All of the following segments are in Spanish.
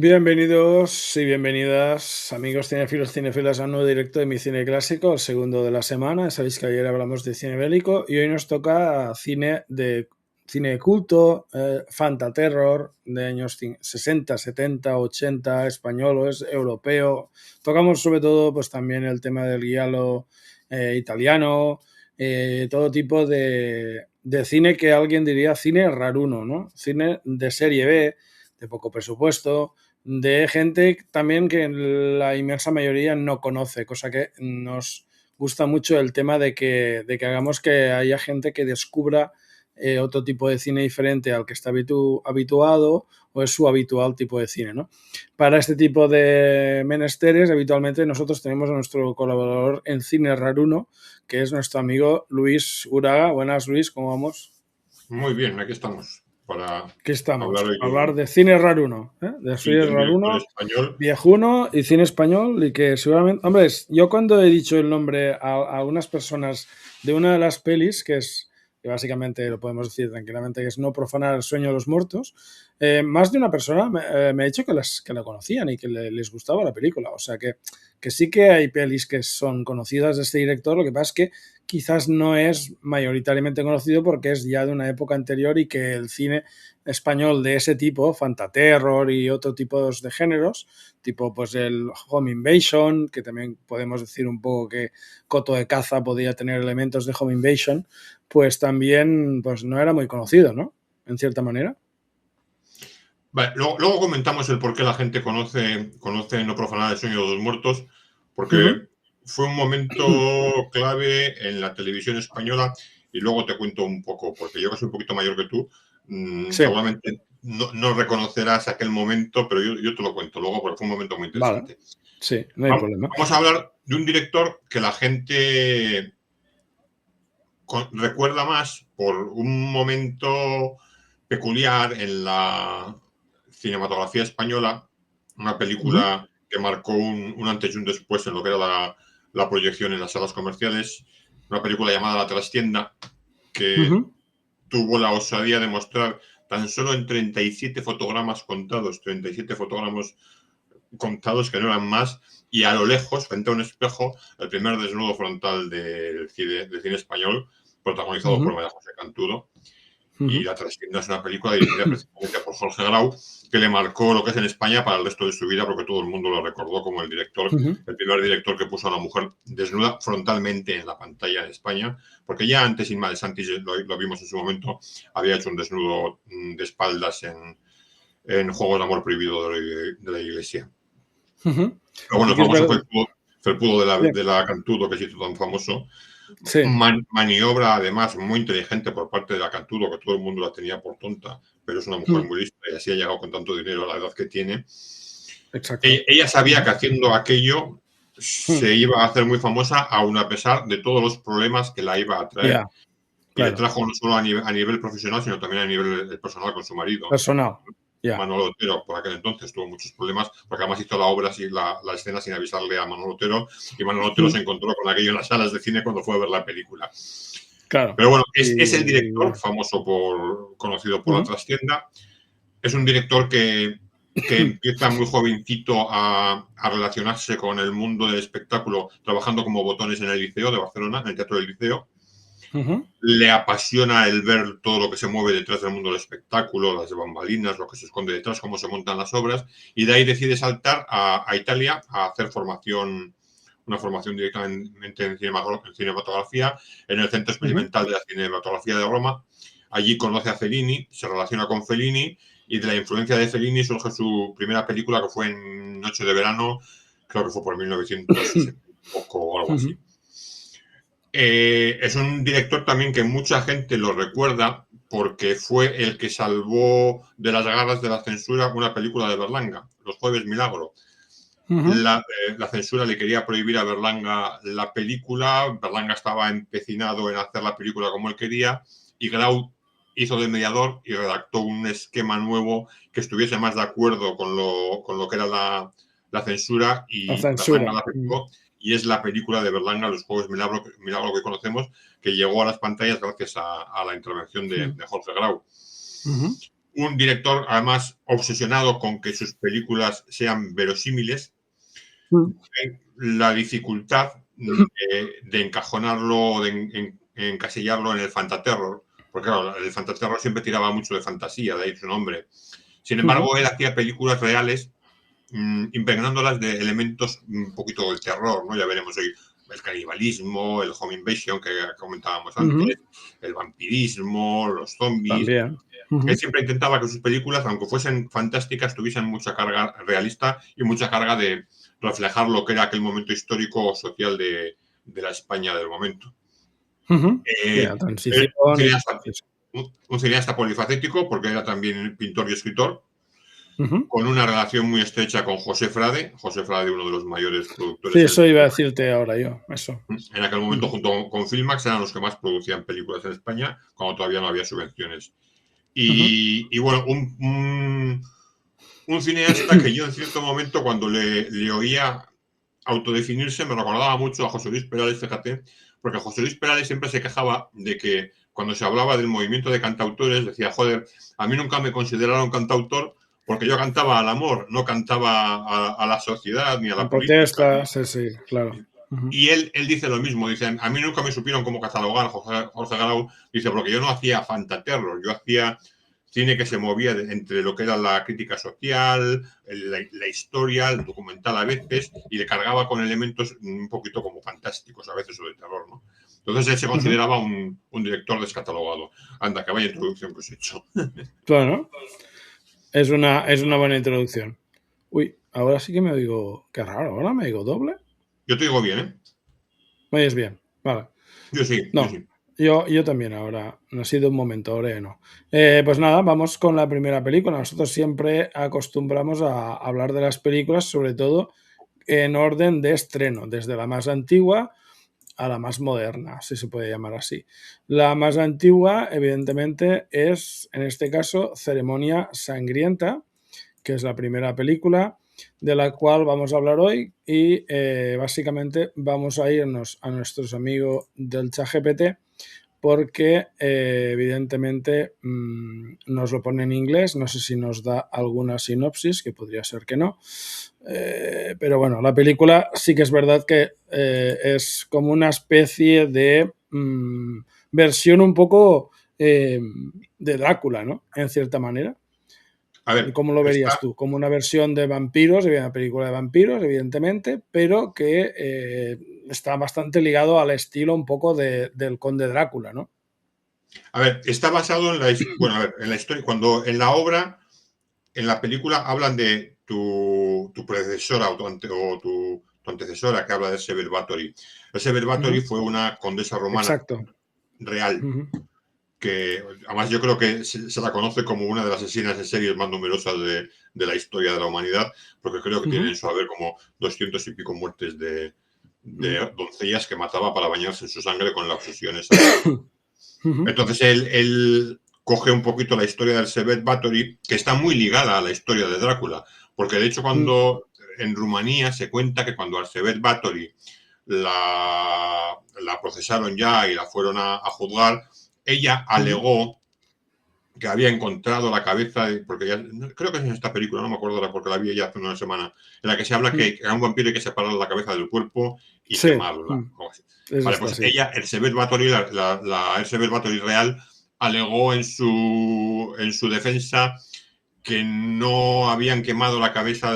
Bienvenidos y bienvenidas, amigos cinéfilos, cinéfilas, a un nuevo directo de Mi Cine Clásico, el segundo de la semana. Sabéis que ayer hablamos de cine bélico y hoy nos toca cine de culto, fantaterror de años 60, 70, 80, español o es europeo. Tocamos sobre todo pues también el tema del giallo italiano, todo tipo de cine que alguien diría cine raruno, ¿no? Cine de serie B, de poco presupuesto, de gente también que la inmensa mayoría no conoce, cosa que nos gusta mucho el tema de que hagamos que haya gente que descubra otro tipo de cine diferente al que está habituado o es su habitual tipo de cine, ¿no? Para este tipo de menesteres, habitualmente nosotros tenemos a nuestro colaborador en Cine Raruno, que es nuestro amigo Luis Uraga. Buenas, Luis, ¿cómo vamos? Muy bien, aquí estamos para Aquí estamos, hablar hoy para hablar de cine raruno, de cine de un director raruno, español. viejuno y cine español, y que seguramente, hombre, yo cuando he dicho el nombre a algunas personas de una de las pelis, que básicamente lo podemos decir tranquilamente, que es No profanar el sueño de los muertos, más de una persona me ha dicho que la conocían y que les gustaba la película, o sea que sí que hay pelis que son conocidas de este director, lo que pasa es que quizás no es mayoritariamente conocido porque es ya de una época anterior y que el cine español de ese tipo, fantaterror y otro tipo de géneros, tipo pues el Home Invasion, que también podemos decir un poco que Coto de caza podía tener elementos de Home Invasion, pues también pues no era muy conocido, ¿no? En cierta manera. Vale, luego comentamos el por qué la gente conoce No profanar el sueño de los muertos, Uh -huh. porque fue un momento clave en la televisión española y luego te cuento un poco, porque yo que soy un poquito mayor que tú, Sí, seguramente no reconocerás aquel momento, pero yo te lo cuento luego porque fue un momento muy vale, interesante. sí, no hay problema. Vamos a hablar de un director que la gente recuerda más por un momento peculiar en la cinematografía española, una Uh -huh. película que marcó un antes y un después en lo que era la proyección en las salas comerciales, una película llamada La Trastienda, Uh que -huh. tuvo la osadía de mostrar tan solo en 37 fotogramas contados, 37 fotogramas contados que no eran más, y a lo lejos, frente a un espejo, el primer desnudo frontal del cine español, Uh protagonizado por -huh. María José Cantudo. Uh Y -huh. La Trastienda es una película dirigida precisamente por Jorge Grau, que le marcó lo que es en España para el resto de su vida, porque todo el mundo lo recordó como Uh -huh. el primer director que puso a una mujer desnuda frontalmente en la pantalla en España, porque ya antes Inma de Santis, lo vimos en su momento, había hecho un desnudo de espaldas en Juegos de Amor Prohibido de la Iglesia. Uh -huh. Pero bueno, Sí el que es famoso verdad. felpudo Sí, de la Cantudo, que se hizo tan famoso. sí. Maniobra, además, muy inteligente por parte de la Cantudo, que todo el mundo la tenía por tonta, pero es una mujer muy lista y así ha llegado con tanto dinero a la edad que tiene. Exacto. Ella Uh sabía -huh. que haciendo aquello se iba a hacer muy famosa, aun a pesar de todos los problemas que la iba a traer. Ya, Y le claro. trajo no solo a nivel profesional, sino también a nivel personal con su marido. Personal. Ya. Manolo Otero, por aquel entonces, tuvo muchos problemas, porque además hizo la obra, la escena sin avisarle a Manolo Otero, y Manolo Otero se encontró con aquello en las salas de cine cuando fue a ver la película. Claro. Pero bueno, es el Y... director conocido por La Ujú. Trastienda. Es un director que empieza muy jovencito a relacionarse con el mundo del espectáculo, trabajando como botones en el Liceo de Barcelona, en el Teatro del Liceo. Ujú. Le apasiona el ver todo lo que se mueve detrás del mundo del espectáculo, las bambalinas, lo que se esconde detrás, cómo se montan las obras, y de ahí decide saltar a Italia a hacer una formación directamente en cinematografía, en el Centro Ujú. Experimental de la Cinematografía de Roma. Allí conoce a Fellini, se relaciona con Fellini, y de la influencia de Fellini surge su primera película, que fue en Noche de Verano, creo que fue por 1960 o algo Ujú. así. Es un director también que mucha gente lo recuerda porque fue el que salvó de las garras de la censura una película de Berlanga, Los Jueves Milagro. Ujú. La censura le quería prohibir a Berlanga la película, Berlanga estaba empecinado en hacer la película como él quería, y Grau hizo de mediador y redactó un esquema nuevo que estuviese más de acuerdo con lo que era la censura, La y Berlanga censura. la Ujú. aceptó, y es la película de Berlanga, Los Juegos Milagro que conocemos, que llegó a las pantallas gracias a la intervención de Jorge Grau. Ujú. un director además obsesionado con que sus películas sean verosímiles. La dificultad de encajonarlo, de encasillarlo en el fantaterror, porque claro, el fantaterror siempre tiraba mucho de fantasía, de ahí su nombre. Sin embargo, él hacía películas reales, impregnándolas de elementos un poquito del terror, ¿no? Ya veremos hoy el canibalismo, el home invasion que comentábamos antes, el vampirismo, los zombies. También. Él siempre intentaba que sus películas, aunque fuesen fantásticas, tuviesen mucha carga realista y mucha carga de reflejar lo que era aquel momento histórico o social de la España del momento. Sí, la Un transición. cineasta, un cineasta polifacético, porque era también pintor y escritor, con una relación muy estrecha con José Frade. José Frade, uno de los mayores Sí, productores eso iba a decirte ahora yo, eso. en aquel momento, junto con Filmax, eran los que más producían películas en España, cuando todavía no había subvenciones. Y bueno, un cineasta que yo en cierto momento, cuando le oía autodefinirse, me recordaba mucho a José Luis Perales, fíjate, porque José Luis Perales siempre se quejaba de que cuando se hablaba del movimiento de cantautores, decía, joder, a mí nunca me consideraron cantautor porque yo cantaba al amor, no cantaba a la sociedad ni a La la política. protesta, sí, claro. Y él dice lo mismo, dice, a mí nunca me supieron cómo catalogar Jorge Grau, dice, porque yo no hacía fantaterror, yo hacía cine que se movía entre lo que era la crítica social, la historia, el documental a veces, y le cargaba con elementos un poquito como fantásticos a veces o de terror, ¿no? Entonces él se consideraba un director descatalogado. Anda, que vaya introducción que os he hecho. Bueno, es una buena introducción. Uy, ahora sí que me oigo, qué raro, ahora me oigo doble. Yo te digo bien, ¿eh? ¿Me oyes bien? Vale. Yo sí, yo No, sí. yo también ahora, no ha sido un momento, ahora no. Pues nada, vamos con la primera película. Nosotros siempre acostumbramos a hablar de las películas, sobre todo en orden de estreno, desde la más antigua a la más moderna, si se puede llamar así. La más antigua, evidentemente, es, en este caso, Ceremonia Sangrienta, que es la primera película de la cual vamos a hablar hoy y básicamente vamos a irnos a nuestros amigos del ChatGPT porque evidentemente nos lo pone en inglés, no sé si nos da alguna sinopsis, que podría ser que no, pero bueno, la película sí que es verdad que es como una especie de versión un poco de Drácula, ¿no? En cierta manera. A ver, ¿Cómo lo verías está, tú? Como una versión de vampiros, una película de vampiros, evidentemente, pero que está bastante ligado al estilo un poco del Conde Drácula, ¿no? a ver, está basado en la, bueno, a ver, en la historia, cuando en la obra, en la película hablan de tu predecesora o tu antecesora que habla de Sever Bathory. Sever Bathory fue una condesa romana Exacto. real que además yo creo que se la conoce como una de las asesinas en series más numerosas de la historia de la humanidad, porque creo que tiene en su haber como 200 y pico muertes de doncellas que mataba para bañarse en su sangre con la obsesión esa. Entonces él coge un poquito la historia del Sever Bathory, que está muy ligada a la historia de Drácula, porque de hecho cuando en Rumanía se cuenta que cuando al Sever Bathory la procesaron ya y la fueron a juzgar, ella alegó que había encontrado la cabeza, porque ya, creo que es en esta película, no me acuerdo ahora porque la vi ya hace una semana, en la que se habla que a un vampiro hay que separar la cabeza del cuerpo y Sí, quemarla. es Vale, esta, pues sí. ella, el Sever Bathory, la Elsevier Bathory real, alegó en su defensa que no habían quemado la cabeza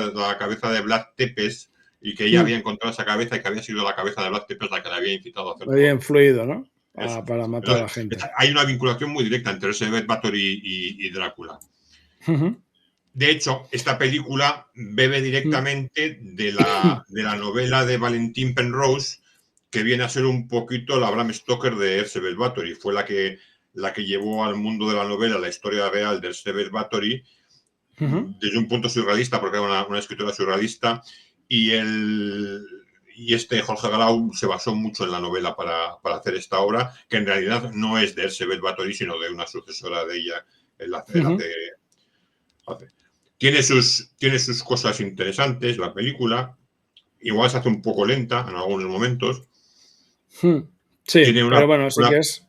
de Vlad Tepes y que ella había encontrado esa cabeza y que había sido la cabeza de Vlad Tepes la que le había incitado a hacer Había todo lo que influido, ¿no? eso. Para matar a la Entonces, gente. hay una vinculación muy directa entre Elizabeth Bathory y Drácula. De hecho, esta película bebe directamente de la novela de Valentín Penrose, que viene a ser un poquito la Bram Stoker de Elizabeth Bathory. Fue la que llevó al mundo de la novela la historia real de Elizabeth Bathory desde un punto surrealista, porque era una escritora surrealista, y este Jorge Grau se basó mucho en la novela para hacer esta obra, que en realidad no es de Elizabeth Bathory, sino de una sucesora de ella. Tiene sus cosas interesantes, la película. Igual se hace un poco lenta en algunos momentos. Sí, Tiene pero bueno, si una quieres,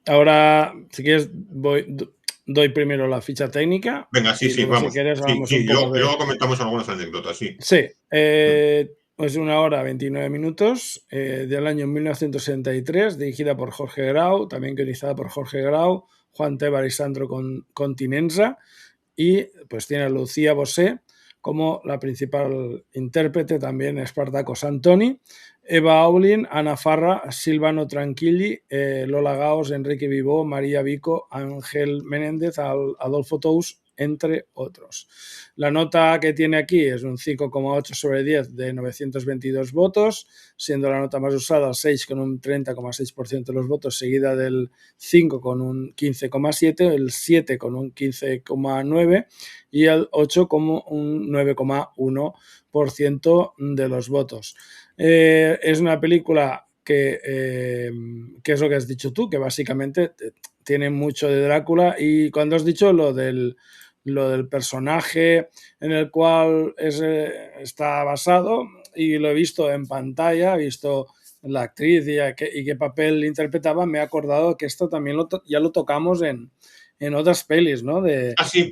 ahora, si quieres, voy. doy primero la ficha técnica Venga, sí, y sí, luego, si vamos. quieres, Sí, hablamos sí, un poco y de... luego comentamos algunas anécdotas, sí. Sí, Mm. es 1 hora 29 minutos, del año 1963, dirigida por Jorge Grau, también guionizada por Jorge Grau, Juan Tebar y Sandro Continenza, y pues tiene a Lucía Bosé como la principal intérprete, también Espartaco Santoni, Eva Aulin, Ana Farra, Silvano Tranquilli, Lola Gaos, Enrique Vivó, María Vico, Ángel Menéndez, Adolfo Tous, entre otros. La nota que tiene aquí es un 5,8 sobre 10 de 922 votos, siendo la nota más usada el 6 con un 30,6% de los votos, seguida del 5 con un 15,7, el 7 con un 15,9 y el 8 como un 9,1% de los votos. Es una película que es lo que has dicho tú, que básicamente tiene mucho de Drácula, y cuando has dicho lo del personaje en el cual está basado, y lo he visto en pantalla, he visto la actriz y qué papel interpretaba, me he acordado que esto también ya lo tocamos en otras pelis, ¿no? Sí,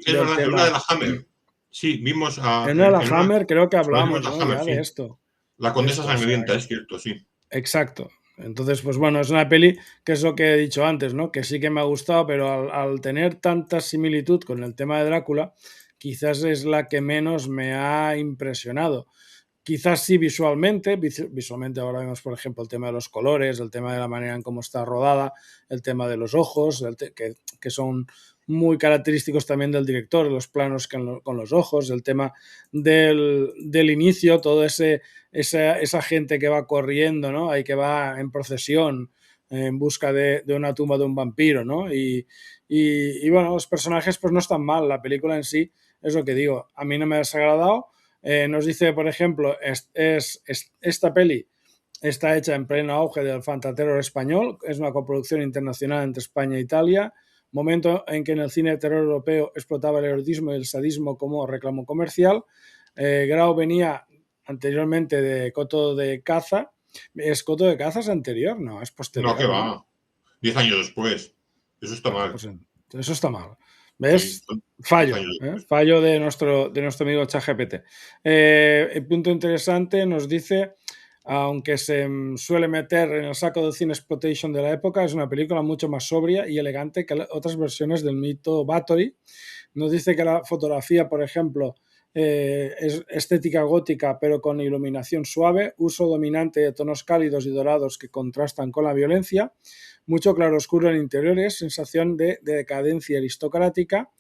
es Del verdad, en una de tema. la Hammer. Sí, vimos En una de la en una, Hammer creo que lo vimos hablamos, la ¿no? Hammer, Ya de sí. esto. La De Condesa esto, o sea, Sangrienta, es cierto, sí. exacto. Entonces, pues bueno, es una peli que es lo que he dicho antes, ¿no? Que sí que me ha gustado, pero al tener tanta similitud con el tema de Drácula, quizás es la que menos me ha impresionado. Quizás sí visualmente, visualmente ahora vemos, por ejemplo, el tema de los colores, el tema de la manera en cómo está rodada, el tema de los ojos, que son muy característicos también del director, los planos con los ojos, el tema del inicio, todo esa gente que va corriendo, ¿no? Y que va en procesión en busca de una tumba de un vampiro, ¿no? Y bueno, los personajes pues no están mal, la película en sí es lo que digo, a mí no me ha desagradado. Nos dice, por ejemplo, esta peli está hecha en pleno auge del fantaterror español, es una coproducción internacional entre España e Italia, momento en que en el cine de terror europeo explotaba el erotismo y el sadismo como reclamo comercial. Grau venía anteriormente de Coto de Caza. ¿Es Coto de Caza es anterior? No, es No, que posterior, ¿no? va. 10 años después. Eso está Bueno, mal. pues eso está mal. Sí, ¿Ves? son 10 Fallo, años ¿eh? después. Fallo de nuestro amigo ChatGPT. El punto interesante nos dice, aunque se suele meter en el saco del cine exploitation de la época, es una película mucho más sobria y elegante que otras versiones del mito Bathory. Nos dice que la fotografía, por ejemplo, es estética gótica pero con iluminación suave, uso dominante de tonos cálidos y dorados que contrastan con la violencia, mucho claroscuro en interiores, sensación de decadencia aristocrática,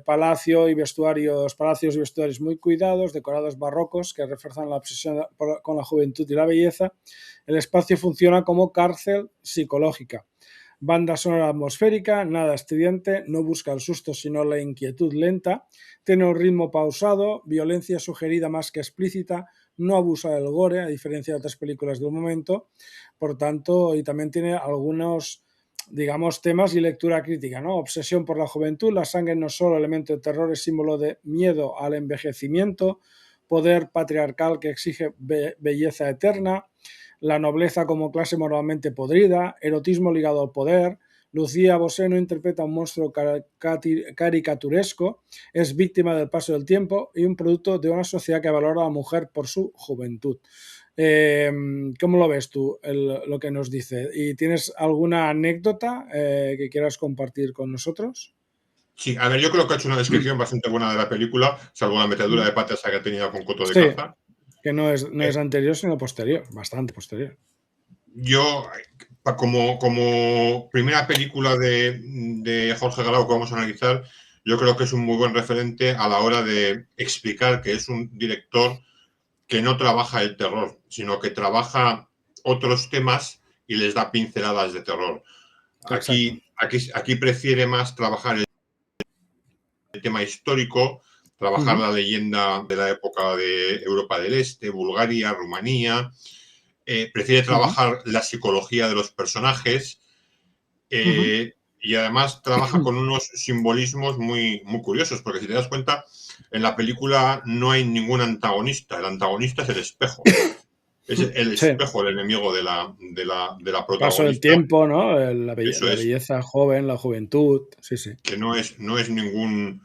palacios y vestuarios muy cuidados, decorados barrocos que refuerzan la obsesión con la juventud y la belleza. El espacio funciona como cárcel psicológica. Banda sonora atmosférica, nada estridente, no busca el susto sino la inquietud lenta, tiene un ritmo pausado, violencia sugerida más que explícita, no abusa del gore, a diferencia de otras películas del momento, por tanto, y también tiene algunos, digamos, temas y lectura crítica, ¿no? Obsesión por la juventud, la sangre no es solo elemento de terror, es símbolo de miedo al envejecimiento, poder patriarcal que exige belleza eterna, la nobleza como clase moralmente podrida, erotismo ligado al poder. Lucía Bosé no interpreta un monstruo caricaturesco, es víctima del paso del tiempo y un producto de una sociedad que valora a la mujer por su juventud. ¿Cómo lo ves tú lo que nos dice? ¿Y tienes alguna anécdota que quieras compartir con nosotros? Sí, a ver, yo creo que ha hecho una descripción bastante buena de la película, salvo la metedura de patas que ha tenido con Coto de Sí, Caza. que no es anterior, sino posterior, bastante posterior. Yo, como primera película de Jorge Grau que vamos a analizar, yo creo que es un muy buen referente a la hora de explicar que es un director que no trabaja el terror, sino que trabaja otros temas y les da pinceladas de terror. Exacto. Aquí prefiere más trabajar el tema histórico, trabajar Uh-huh. la leyenda de la época de Europa del Este, Bulgaria, Rumanía. Prefiere Uh-huh. trabajar la psicología de los personajes. Uh-huh. Y además trabaja con unos simbolismos muy, muy curiosos, porque si te das cuenta, en la película no hay ningún antagonista, el antagonista es el espejo. Es el Sí, espejo, el enemigo de la paso del protagonista. tiempo, ¿no? Eso La es, belleza joven, la juventud. Sí, sí. que no es ningún.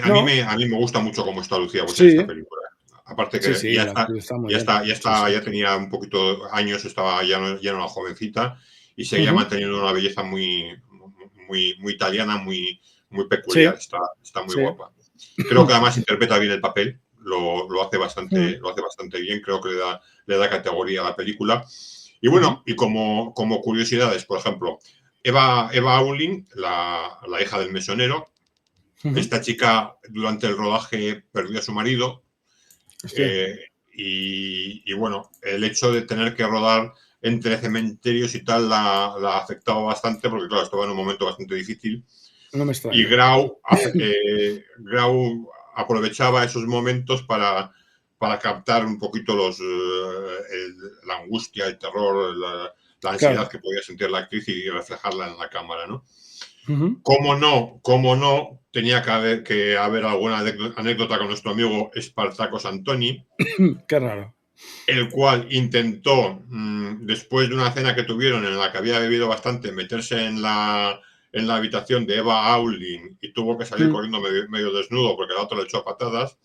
No, A mí me gusta mucho cómo está Lucía Bosch en esta sí, película. Aparte sí, que sí, la actriz está muy bien. Sí, sí. ya tenía un poquito años, ya no era una jovencita y seguía Ujú. manteniendo una belleza muy italiana, muy peculiar. Sí, Está muy sí. guapa. Creo que además interpreta bien el papel, Mm, lo hace bastante bien, creo que le da categoría a la película. Y ujú, bueno, y como curiosidades, por ejemplo, Eva Auling, la hija del mesonero, ujú. esta chica durante el rodaje perdió a su marido, Hostia, eh, y bueno, el hecho de tener que rodar entre cementerios y tal la afectaba bastante porque claro, estaba en un momento bastante difícil no me y extraña. Grau aprovechaba esos momentos para captar un poquito la angustia, el terror, la ansiedad Claro. que podía sentir la actriz y reflejarla en la cámara, ¿no? Ujú. Tenía que haber alguna anécdota con nuestro amigo Espartacos Antoni, Qué raro. el cual intentó, después de una cena que tuvieron en la que había bebido bastante, meterse en la habitación de Eva Aulin y tuvo que salir Mm, corriendo medio desnudo porque el otro le echó a patadas,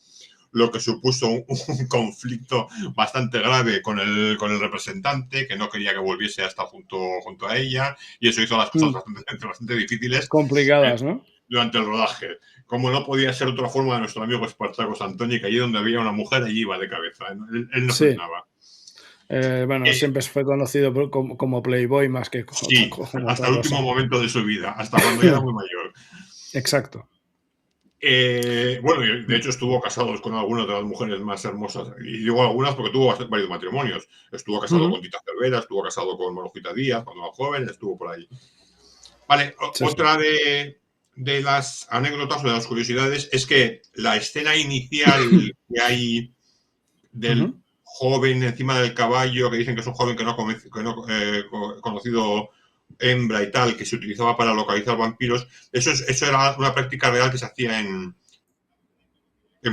lo que supuso un conflicto bastante grave con el representante, que no quería que volviese hasta junto a ella, y eso hizo las cosas mm. bastante difíciles eh, Complicadas, ¿no? durante el rodaje. Como no podía ser otra forma de nuestro amigo Espartacos Antoni, que allí donde había una mujer, allí iba de cabeza. Él no Sí. frenaba. Bueno, Eh, siempre fue conocido como Playboy más que sí, como hasta otra el último cosa. momento de su vida, hasta cuando ya era muy mayor. Exacto. Bueno, de hecho estuvo casado con algunas de las mujeres más hermosas, y digo algunas porque tuvo varios matrimonios. Estuvo casado Ujú. con Tita Cervera, estuvo casado con Marujita Díaz cuando era joven, estuvo por ahí. Vale, Sí, sí. otra de las anécdotas o de las curiosidades es que la escena inicial que hay del Ujú. joven encima del caballo, que dicen que es un joven que no ha conocido hembra y tal, que se utilizaba para localizar vampiros, eso era una práctica real que se hacía en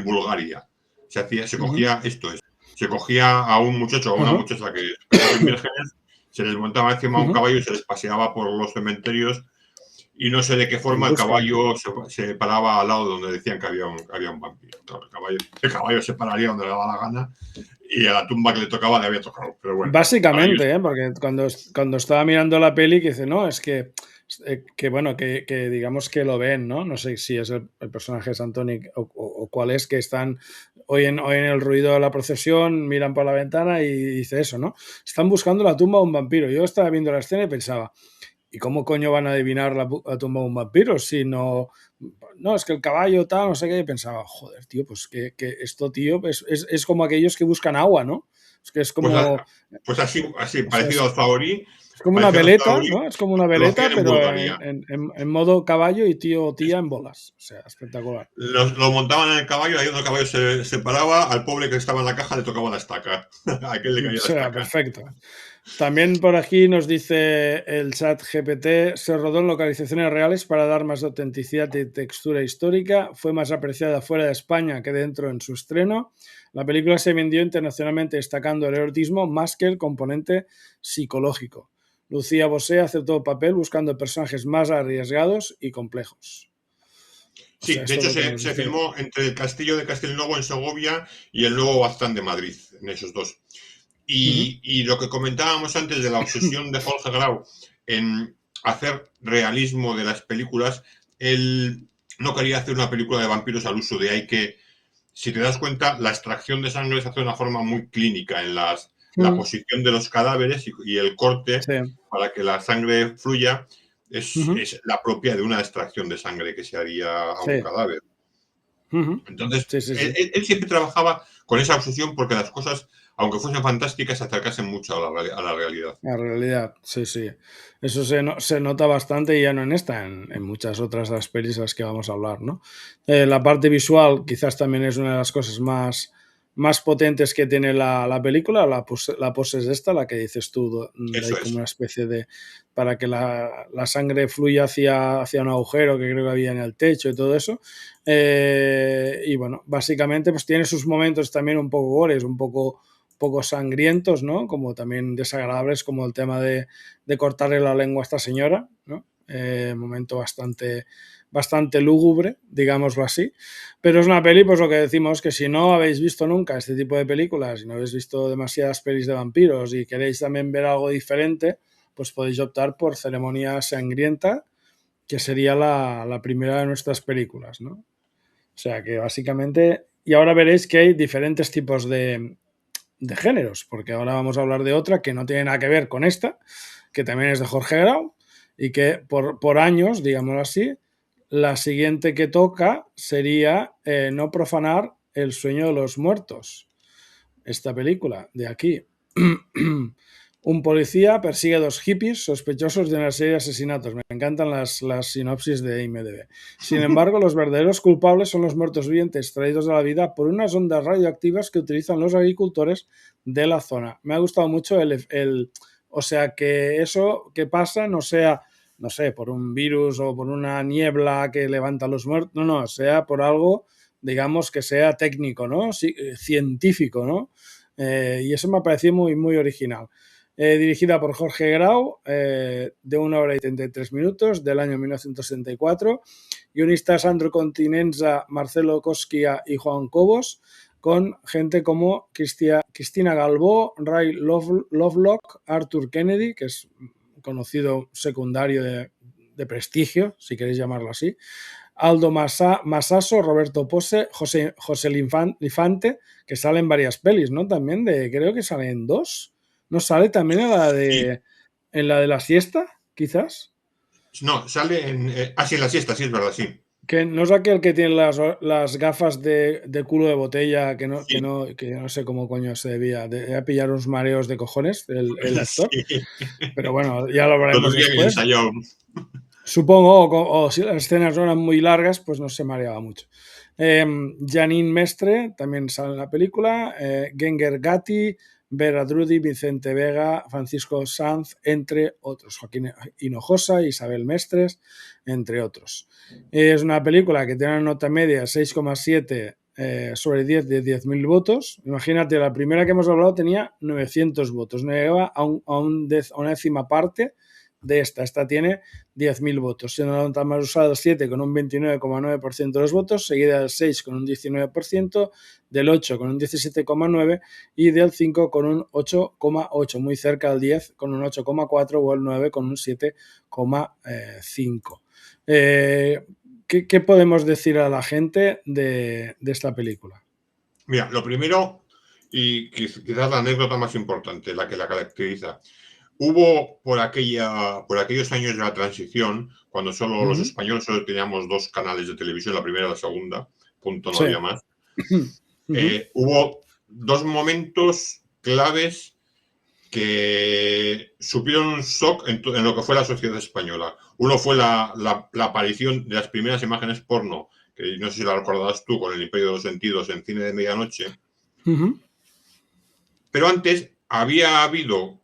Bulgaria. Se Ujú. cogía, se cogía a un muchacho o a una Ajá. muchacha que parecen vírgenes, se les montaba encima de un Ujú. caballo y se les paseaba por los cementerios y no sé de qué En forma el busca. caballo se paraba al lado donde decían que había un vampiro. Claro, el caballo se pararía donde le daba la gana y a la tumba que le tocaba le había tocado. Pero bueno, para ellos. Básicamente, ¿eh? Porque cuando estaba mirando la peli, que dice, no, es que bueno, que digamos que lo ven, ¿no? No sé si es el personaje de Santonic o cuál es, que oyen el ruido de la procesión, miran por la ventana y dice eso, ¿no? Están buscando la tumba de un vampiro. Yo estaba viendo la escena y pensaba, ¿y cómo coño van a adivinar la tumba de un vampiro si no? No, es que el caballo tal, no sé qué. Y pensaba, joder, tío, pues que esto, tío, es como aquellos que buscan agua, ¿no? Es que es Pues, como, pues así, o sea, parecido al Zahorí, es como una parecido al veleta, Zahorí, ¿no? Es como una lo hacían veleta, en pero Bulgaria. en modo caballo y tío o tía en bolas. O sea, espectacular. Lo montaban en el caballo, ahí donde el caballo se paraba, al pobre que estaba en la caja le tocaba la estaca. A aquel le O caía la sea, estaca. perfecto. También por aquí nos dice el chat GPT, se rodó en localizaciones reales para dar más autenticidad y textura histórica, fue más apreciada fuera de España que dentro en su estreno. La película se vendió internacionalmente destacando el erotismo más que el componente psicológico. Lucía Bosé aceptó el papel buscando personajes más arriesgados y complejos. O sea, Sí, de esto es hecho lo que se, nos se dice. filmó entre el castillo de Castelnuovo en Segovia y el nuevo Baztán de Madrid, en esos dos. Ujú. Y lo que comentábamos antes de la obsesión de Jorge Grau en hacer realismo de las películas, él no quería hacer una película de vampiros al uso de hay que, si te das cuenta, la extracción de sangre se hace de una forma muy clínica en la Mm, posición de los cadáveres y el corte sí. para que la sangre fluya es, Ujú. es la propia de una extracción de sangre que se haría a un Sí. cadáver. Ujú. Entonces, Sí, sí, sí. él siempre trabajaba con esa obsesión porque las cosas, aunque fuesen fantásticas, se acercasen mucho a la realidad. La realidad, sí, sí. Eso se nota bastante y ya no en esta, en muchas otras de las pelis de las que vamos a hablar, ¿no? La parte visual quizás también es una de las cosas más potentes que tiene la película. La pose es esta, la que dices tú, Eso hay como es. una especie de... para que la sangre fluya hacia un agujero que creo que había en el techo y todo eso. Y bueno, básicamente pues tiene sus momentos también un poco gores, un poco sangrientos, ¿no? Como también desagradables, como el tema de cortarle la lengua a esta señora, ¿no? Momento bastante lúgubre, digámoslo así. Pero es una peli, pues lo que decimos, que si no habéis visto nunca este tipo de películas, si no habéis visto demasiadas pelis de vampiros y queréis también ver algo diferente, pues podéis optar por Ceremonia Sangrienta, que sería la primera de nuestras películas, ¿no? O sea que básicamente... Y ahora veréis que hay diferentes tipos de géneros, porque ahora vamos a hablar de otra que no tiene nada que ver con esta, que también es de Jorge Grau, y que por años, digámoslo así, la siguiente que toca sería No profanar el sueño de los muertos. Esta película de aquí. Un policía persigue a dos hippies sospechosos de una serie de asesinatos. Me encantan las sinopsis de IMDb. Sin embargo, los verdaderos culpables son los muertos vivientes traídos a la vida por unas ondas radioactivas que utilizan los agricultores de la zona. Me ha gustado mucho o sea, que eso que pasa no sea, no sé, por un virus o por una niebla que levanta a los muertos, no, sea por algo, digamos, que sea técnico, ¿no? Sí, científico, ¿no? Y eso me ha parecido muy original. Dirigida por Jorge Grau, de 1 hora y 33 minutos, del año 1964. Guionistas Sandro Continenza, Marcelo Cosquia y Juan Cobos, con gente como Cristina Galbó, Ray Lovelock, Arthur Kennedy, que es un conocido secundario de prestigio, si queréis llamarlo así, Aldo Masaso, Roberto Pose, José Lifante, que salen varias pelis, ¿no? También creo que salen 2. ¿No sale también Sí. en la de la siesta, quizás? No, sale en... sí, en la siesta, sí, es verdad, sí. Que no es aquel que tiene las gafas de culo de botella, que Sí. no sé cómo coño se debía pillar unos mareos de cojones, el actor. Sí. Pero bueno, ya lo Lo veremos tendría bien después. ensayado. Supongo, o si las escenas no eran muy largas, pues no se mareaba mucho. Janine Mestre también sale en la película, Genger Gatti, Vera Drudy, Vicente Vega, Francisco Sanz, entre otros, Joaquín Hinojosa, Isabel Mestres, entre otros. Es una película que tiene una nota media 6,7 sobre 10 de 10.000 votos. Imagínate, la primera que hemos hablado tenía 900 votos, no llegaba a una décima parte de esta. Esta tiene 10.000 votos, siendo la nota más usada el 7 con un 29,9% de los votos, seguida del 6 con un 19%, del 8 con un 17,9% y del 5 con un 8,8%, muy cerca del 10 con un 8,4% o el 9 con un 7,5%. ¿Qué podemos decir a la gente de esta película? Mira, lo primero, y quizás la anécdota más importante, la que la caracteriza. Hubo por aquellos años de la transición, cuando los españoles solo teníamos 2 canales de televisión, la primera y la segunda, punto, no Sí. había más. Hubo 2 momentos claves que supieron un shock en lo que fue la sociedad española. Uno fue la aparición de las primeras imágenes porno, que no sé si la recordarás tú, con El Imperio de los Sentidos en cine de medianoche. Pero antes había habido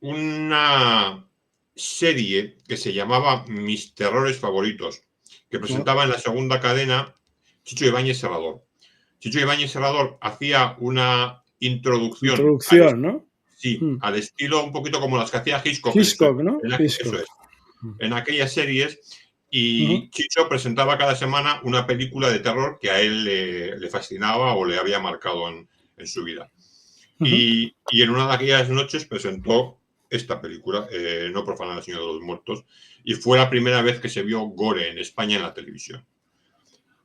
una serie que se llamaba Mis Terrores Favoritos, que presentaba en la segunda cadena Chicho Ibáñez Serrador. Chicho Ibáñez Serrador hacía una introducción Introducción, ¿no? al estilo un poquito como las que hacía Hitchcock Hitchcock, ¿no? eso Hitchcock. es, en aquellas series, y Chicho presentaba cada semana una película de terror que a él le fascinaba o le había marcado en su vida. Y en una de aquellas noches presentó esta película, No profanar al Señor de los Muertos, y fue la primera vez que se vio gore en España en la televisión.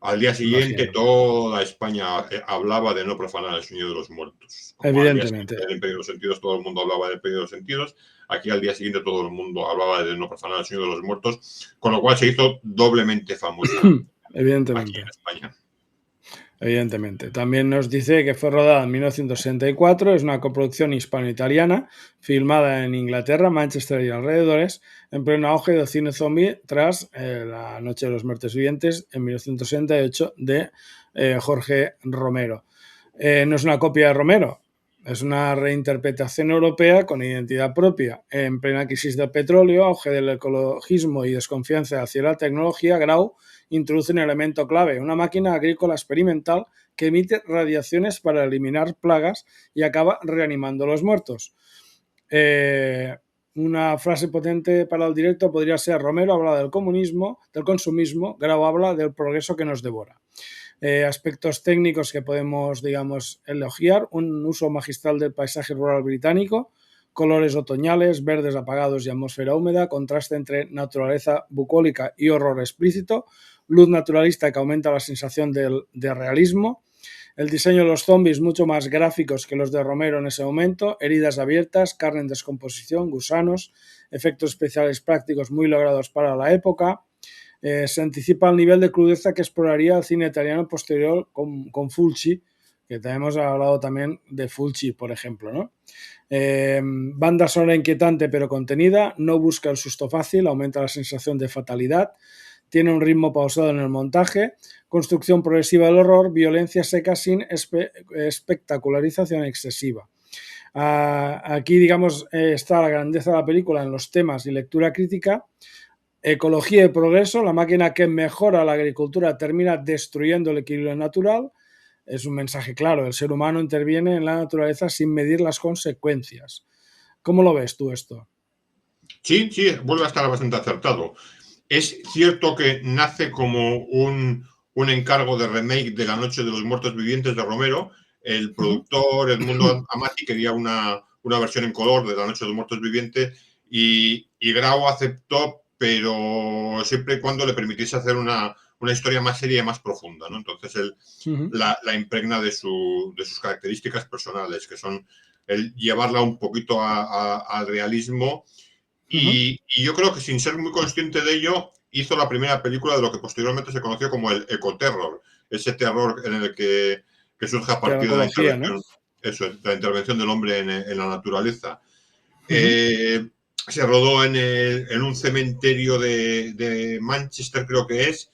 Al día siguiente Imagino. toda España hablaba de No profanar al Señor de los Muertos. Como al día siguiente Evidentemente. del Imperio de los Sentidos todo el mundo hablaba del Imperio de los Sentidos, aquí al día siguiente todo el mundo hablaba de No profanar al Señor de los Muertos, con lo cual se hizo doblemente famosa aquí en Evidentemente. España. Evidentemente. También nos dice que fue rodada en 1964, es una coproducción hispano-italiana, filmada en Inglaterra, Manchester y alrededores, en pleno auge del cine zombie tras La Noche de los Muertos Vivientes en 1968 de Jorge Romero. No es una copia de Romero, es una reinterpretación europea con identidad propia. En plena crisis del petróleo, auge del ecologismo y desconfianza hacia la tecnología, Grau introduce un elemento clave, una máquina agrícola experimental que emite radiaciones para eliminar plagas y acaba reanimando a los muertos. Una frase potente para el directo podría ser: Romero habla del comunismo, del consumismo, Grau habla del progreso que nos devora. Aspectos técnicos que podemos, digamos, elogiar: un uso magistral del paisaje rural británico, colores otoñales, verdes apagados y atmósfera húmeda, contraste entre naturaleza bucólica y horror explícito, luz naturalista que aumenta la sensación de realismo. El diseño de los zombies mucho más gráficos que los de Romero en ese momento, heridas abiertas, carne en descomposición, gusanos, efectos especiales prácticos muy logrados para la época. Se anticipa el nivel de crudeza que exploraría el cine italiano posterior con Fulci, que hemos hablado también de Fulci, por ejemplo, ¿no? Banda sonora inquietante pero contenida, no busca el susto fácil, aumenta la sensación de fatalidad, tiene un ritmo pausado en el montaje, construcción progresiva del horror, violencia seca sin espectacularización excesiva. Aquí, digamos, está la grandeza de la película en los temas y lectura crítica. Ecología y progreso, la máquina que mejora la agricultura termina destruyendo el equilibrio natural. Es un mensaje claro, el ser humano interviene en la naturaleza sin medir las consecuencias. ¿Cómo lo ves tú esto? Sí, sí, vuelve a estar bastante acertado. Es cierto que nace como un encargo de remake de La Noche de los Muertos Vivientes de Romero. El productor Edmundo Amati quería una versión en color de La Noche de los Muertos Vivientes y Grau aceptó, pero siempre y cuando le permitiese hacer una historia más seria y más profunda, ¿no? Entonces él la impregna de sus características personales, que son el llevarla un poquito al realismo. Y yo creo que, sin ser muy consciente de ello, hizo la primera película de lo que posteriormente se conoció como el ecoterror, ese terror en el que surge a partir de la intervención, ¿no? la intervención del hombre en la naturaleza. Se rodó en un cementerio de Manchester, creo que es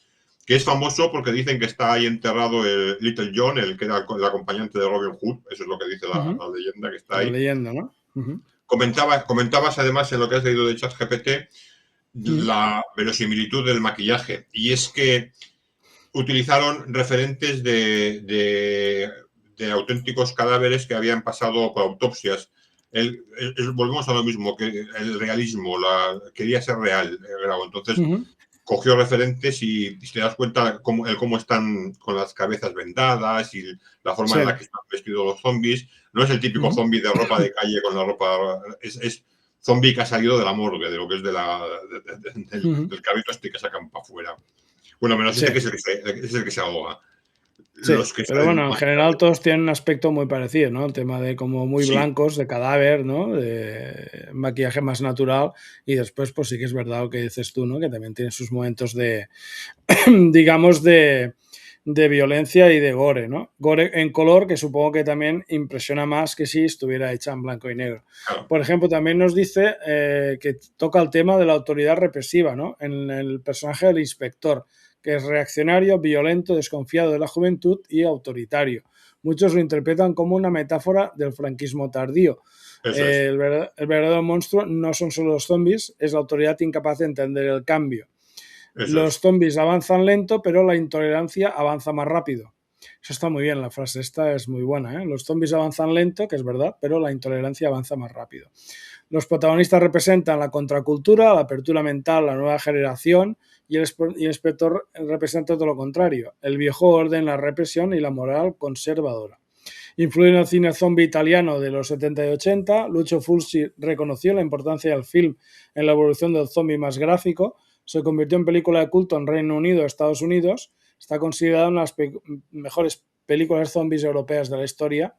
famoso porque dicen que está ahí enterrado el Little John, el que era el acompañante de Robin Hood. Eso es lo que dice la leyenda, que está la ahí. leyenda, ¿no? Comentabas además en lo que has leído de ChatGPT la verosimilitud del maquillaje, y es que utilizaron referentes de auténticos cadáveres que habían pasado por autopsias. Volvemos a lo mismo, que el realismo, quería ser real, Grau. Entonces cogió referentes y te das cuenta cómo están con las cabezas vendadas y la forma en la que están vestidos los zombies. No es el típico zombie de ropa de calle con la ropa... Es zombie que ha salido de la morgue, de lo que es del cabito este que sacan para afuera. Bueno, menos este que es el que se ahoga. Sí, pero bueno, en general todos tienen un aspecto muy parecido, ¿no? El tema de como muy blancos, de cadáver, ¿no? De maquillaje más natural, y después pues sí que es verdad lo que dices tú, ¿no? Que también tiene sus momentos de, digamos, de violencia y de gore, ¿no? Gore en color, que supongo que también impresiona más que si estuviera hecha en blanco y negro. Claro. Por ejemplo, también nos dice que toca el tema de la autoridad represiva, ¿no? En el personaje del inspector, que es reaccionario, violento, desconfiado de la juventud y autoritario. Muchos lo interpretan como una metáfora del franquismo tardío. El verdadero monstruo no son solo los zombies, es la autoridad incapaz de entender el cambio. Los zombies avanzan lento, pero la intolerancia avanza más rápido. Eso está muy bien, la frase esta es muy buena, ¿eh? Los zombies avanzan lento, que es verdad, pero la intolerancia avanza más rápido. Los protagonistas representan la contracultura, la apertura mental, la nueva generación, y el inspector representa todo lo contrario, el viejo orden, la represión y la moral conservadora. Influye en el cine zombie italiano de los 70 y 80. Lucio Fulci reconoció la importancia del film en la evolución del zombie más gráfico. Se convirtió en película de culto en Reino Unido y Estados Unidos. Está considerada una de las mejores películas zombies europeas de la historia.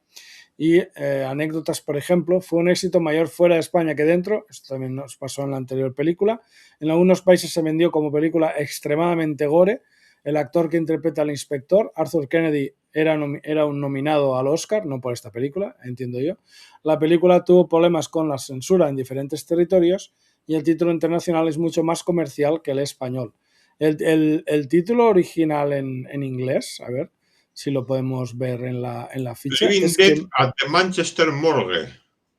Y anécdotas, por ejemplo, fue un éxito mayor fuera de España que dentro. Esto también nos pasó en la anterior película. En algunos países se vendió como película extremadamente gore. El actor que interpreta al inspector, Arthur Kennedy, era un nominado al Oscar, no por esta película, entiendo yo. La película tuvo problemas con la censura en diferentes territorios y el título internacional es mucho más comercial que el español. El título original en inglés, a ver, si lo podemos ver en la ficha. Living Es Dead que, at the Manchester Morgue.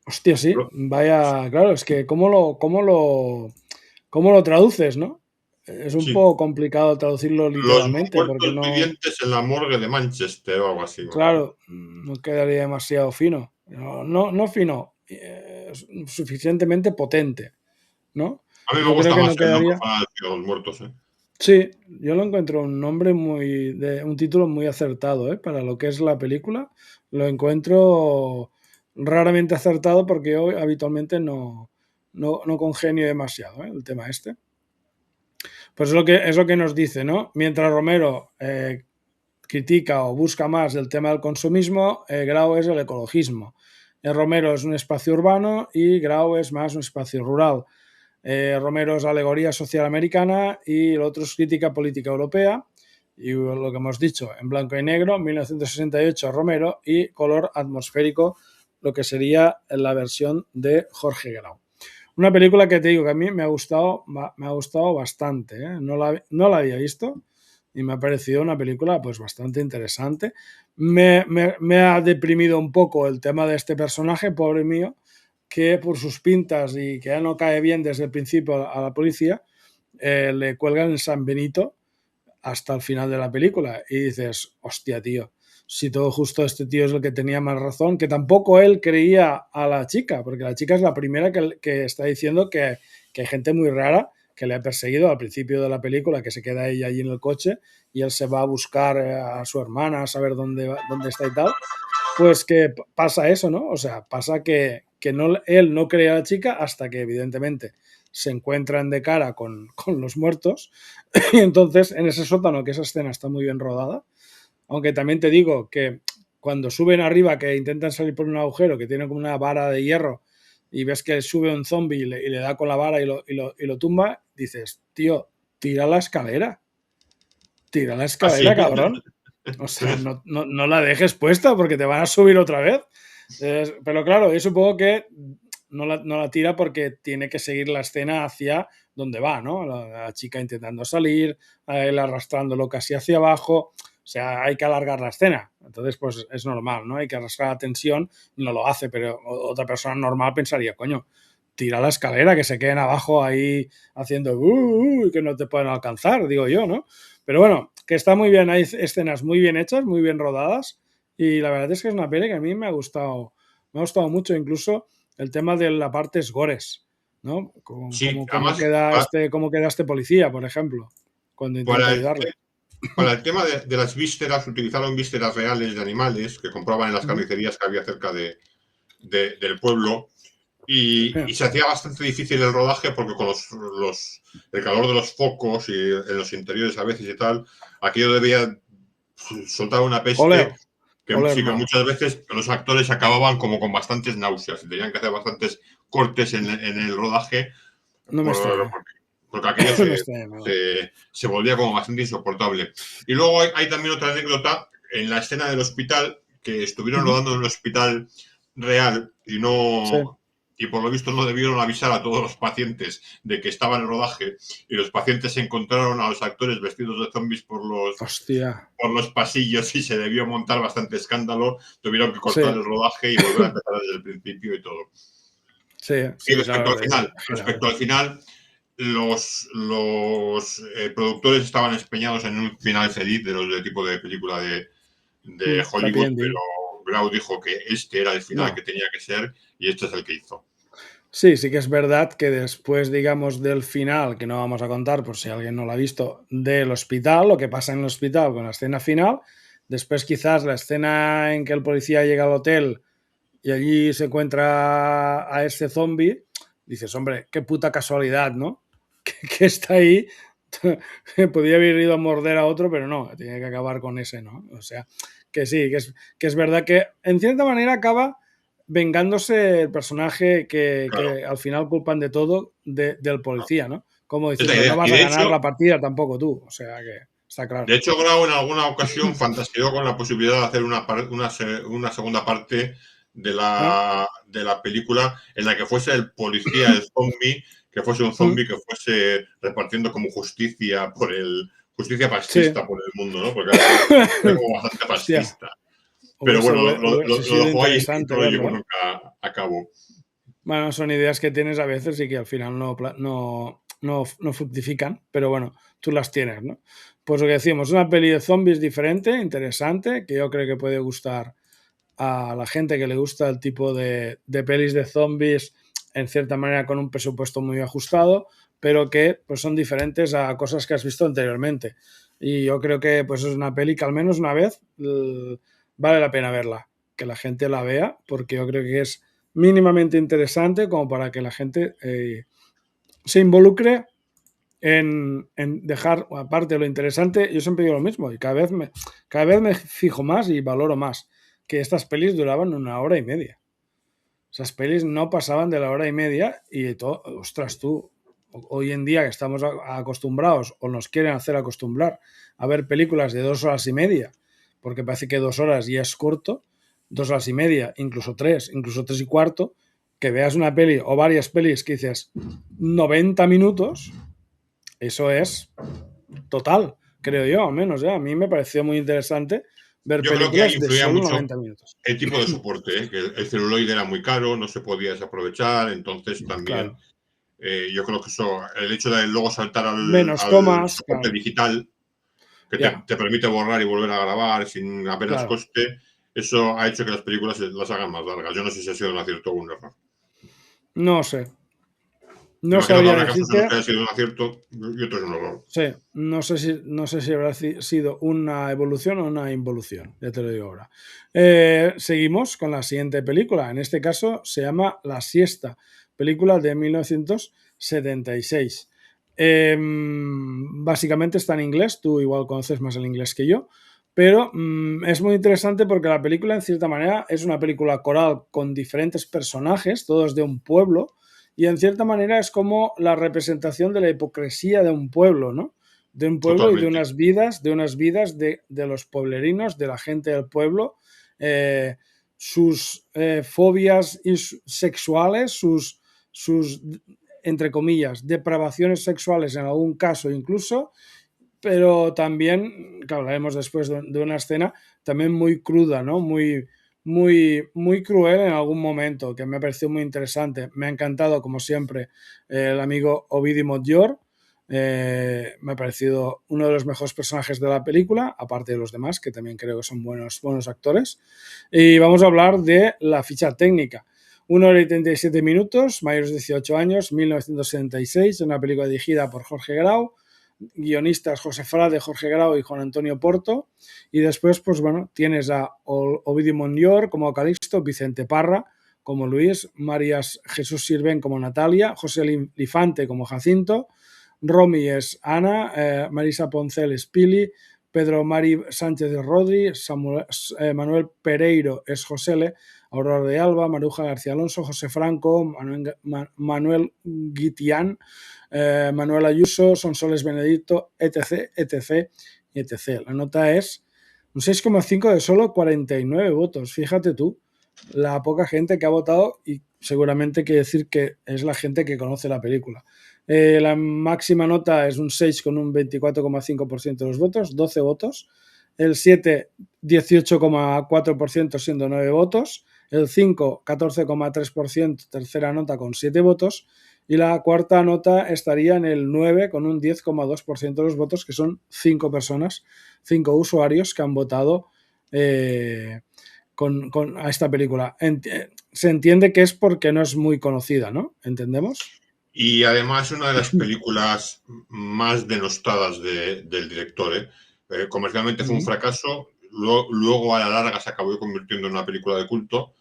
hostia, sí, vaya, claro, es que cómo lo traduces, ¿no? Es un Sí, poco complicado traducirlo los literalmente, porque muertos no, vivientes en la morgue de Manchester o algo así, me acuerdo. claro, no quedaría demasiado fino. No, no fino, suficientemente potente, ¿no? A mí me Yo creo gusta que más no el nombre quedaría. fanático de los muertos, ¿eh? Sí, yo lo encuentro un nombre un título muy acertado, ¿eh? Para lo que es la película, lo encuentro raramente acertado porque yo habitualmente no congenio demasiado, ¿eh? El tema este. Pues es lo que nos dice, ¿no? Mientras Romero critica o busca más el tema del consumismo, Grau es el ecologismo. Romero es un espacio urbano y Grau es más un espacio rural. Romero es alegoría social americana y el otro es crítica política europea. Y lo que hemos dicho, en blanco y negro, 1968 Romero y color atmosférico, lo que sería la versión de Jorge Grau. Una película que te digo que a mí me ha gustado bastante. ¿Eh? No la había visto y me ha parecido una película pues bastante interesante. Me ha deprimido un poco el tema de este personaje, pobre mío, que por sus pintas y que ya no cae bien desde el principio a la policía, le cuelgan el San Benito hasta el final de la película y dices, hostia, tío, si todo justo este tío es el que tenía más razón, que tampoco él creía a la chica, porque la chica es la primera que está diciendo que hay gente muy rara que le ha perseguido al principio de la película, que se queda ella allí en el coche y él se va a buscar a su hermana, a saber dónde está y tal, pues que pasa eso, ¿no? O sea, pasa que no, él no cree a la chica hasta que evidentemente se encuentran de cara con los muertos y entonces en ese sótano, que esa escena está muy bien rodada, aunque también te digo que cuando suben arriba, que intentan salir por un agujero, que tiene como una vara de hierro y ves que sube un zombie y le da con la vara y lo tumba, dices, tío, tira la Así. escalera, cabrón. O sea, no la dejes puesta porque te van a subir otra vez. Pero claro, yo supongo que no la tira porque tiene que seguir la escena hacia donde va, ¿no? La chica intentando salir, él arrastrándolo casi hacia abajo. O sea, hay que alargar la escena. Entonces, pues es normal, ¿no? Hay que arrastrar la tensión. No lo hace, pero otra persona normal pensaría, coño, tira la escalera, que se queden abajo ahí haciendo y que no te pueden alcanzar, digo yo, ¿no? Pero bueno, que está muy bien, hay escenas muy bien hechas, muy bien rodadas y la verdad es que es una peli que a mí me ha gustado mucho, incluso el tema de la parte Gores, ¿no? Sí, además, Cómo queda este policía, por ejemplo, cuando intenta para el, ayudarle. para el tema de las vísceras, utilizaron vísceras reales de animales que compraban en las carnicerías que había cerca del pueblo. Y se hacía bastante difícil el rodaje porque con el calor de los focos y en los interiores a veces y tal, aquello debía soltar una Oler, peste que oler sí que no, muchas veces los actores acababan como con bastantes náuseas y tenían que hacer bastantes cortes en el rodaje no me por, extraña, porque aquello no me extraña nada. se volvía como bastante insoportable. Y luego hay también otra anécdota en la escena del hospital, que estuvieron rodando en un hospital real Sí, y por lo visto no debieron avisar a todos los pacientes de que estaba en el rodaje y los pacientes encontraron a los actores vestidos de zombies hostia, por los pasillos y se debió montar bastante escándalo, tuvieron que cortar sí, el rodaje y volver a empezar desde el principio y todo. sí, Y sí, claro, respecto al final, los productores estaban empeñados en un final feliz de tipo de película de happy Hollywood, pero ending, Grau dijo que este era el final no. que tenía que ser y este es el que hizo. Sí, sí que es verdad que después, digamos, del final, que no vamos a contar por si alguien no lo ha visto, del hospital, lo que pasa en el hospital con la escena final, después quizás la escena en que el policía llega al hotel y allí se encuentra a ese zombie, dices, hombre, qué puta casualidad, ¿no? Que está ahí, podía haber ido a morder a otro, pero no, tiene que acabar con ese, ¿no? O sea, que sí, que es verdad que en cierta manera acaba vengándose el personaje Claro, que al final culpan de todo del policía, ¿no? Como es la diciendo, no idea. Y vas a ganar la partida tampoco tú, o sea que está de claro. hecho, Grau en alguna ocasión fantaseó con la posibilidad de hacer una segunda parte ¿Ah? de la película en la que fuese el policía, el zombie, que fuese un zombie que fuese repartiendo como justicia justicia Sí. fascista por el mundo, ¿no? Porque era como bastante Hostia, fascista. Pero bueno, hubiese lo sido dejó ahí y interesante no lo llevó verlo, ¿eh? nunca a cabo. Bueno, son ideas que tienes a veces y que al final no fructifican, pero bueno, tú las tienes, ¿no? Pues lo que decíamos, una peli de zombies diferente, interesante, que yo creo que puede gustar a la gente que le gusta el tipo de pelis de zombies, en cierta manera con un presupuesto muy ajustado, pero que pues son diferentes a cosas que has visto anteriormente. Y yo creo que pues es una peli que al menos una vez vale la pena verla, que la gente la vea, porque yo creo que es mínimamente interesante como para que la gente se involucre en dejar, aparte de lo interesante, yo siempre digo lo mismo y cada vez me fijo más y valoro más que estas pelis duraban 1 hora y media. Esas pelis no pasaban de la hora y media y todo, ostras, tú, hoy en día que estamos acostumbrados o nos quieren hacer acostumbrar a ver películas de 2 horas y media, porque parece que 2 horas ya es corto, 2 horas y media, incluso tres y cuarto, que veas una peli o varias pelis que dices 90 minutos, eso es total, creo yo, al menos. A mí me pareció muy interesante ver Yo creo que ahí películas de influía solo mucho 90 minutos. el tipo de soporte, ¿eh? Que el celuloide era muy caro, no se podía desaprovechar, entonces también Claro. yo creo que eso, el hecho de luego saltar Menos al tomas, soporte claro. digital, que Ya, te permite borrar y volver a grabar sin apenas claro. coste, eso ha hecho que las películas las hagan más largas. Yo no sé si ha sido un acierto o un error. No sé. No Imagino que sabría habrá casos en los decirte. que haya sido un acierto y otros un error. Sí, no sé si habrá sido una evolución o una involución, ya te lo digo ahora. Seguimos con la siguiente película. En este caso se llama La siesta, película de 1976. Básicamente está en inglés, tú igual conoces más el inglés que yo, pero es muy interesante porque la película en cierta manera es una película coral con diferentes personajes, todos de un pueblo, y en cierta manera es como la representación de la hipocresía de un pueblo, ¿no? De un pueblo y de Totalmente. unas vidas, de los pueblerinos, de la gente del pueblo, eh, sus fobias sexuales, sus, entre comillas, depravaciones sexuales en algún caso incluso, pero también, que hablaremos después de una escena, también muy cruda, ¿no? Muy cruel en algún momento, que me pareció muy interesante. Me ha encantado, como siempre, el amigo Ovidi Montllor. Me ha parecido uno de los mejores personajes de la película, aparte de los demás, que también creo que son buenos actores. Y vamos a hablar de la ficha técnica. 1 hora y 37 minutos, mayores de 18 años, 1976, una película dirigida por Jorge Grau, guionistas José Frade, Jorge Grau y Juan Antonio Porto. Y después, pues bueno, tienes a Ovidio Monllor como Calixto, Vicente Parra como Luis, Marías Jesús Sirven como Natalia, José Lifante como Jacinto, Romy es Ana, Marisa Poncel es Pili, Pedro Mari Sánchez es Rodri, Manuel Pereiro es Josele, Aurora de Alba, Maruja García Alonso, José Franco, Manuel Guitián, Manuel Ayuso, Sonsoles Benedicto, etc, etc, etc. La nota es un 6,5 de solo 49 votos. Fíjate tú, la poca gente que ha votado y seguramente quiere decir que es la gente que conoce la película. La máxima nota es un 6 con un 24,5% de los votos, 12 votos. El 7, 18,4% siendo 9 votos. El 5, 14,3%, tercera nota con 7 votos. Y la cuarta nota estaría en el 9 con un 10,2% de los votos, que son 5 personas, 5 usuarios que han votado a esta película. Se entiende que es porque no es muy conocida, ¿no? ¿Entendemos? Y además una de las películas más denostadas del director. Comercialmente fue un fracaso, luego a la larga se acabó convirtiendo en una película de culto.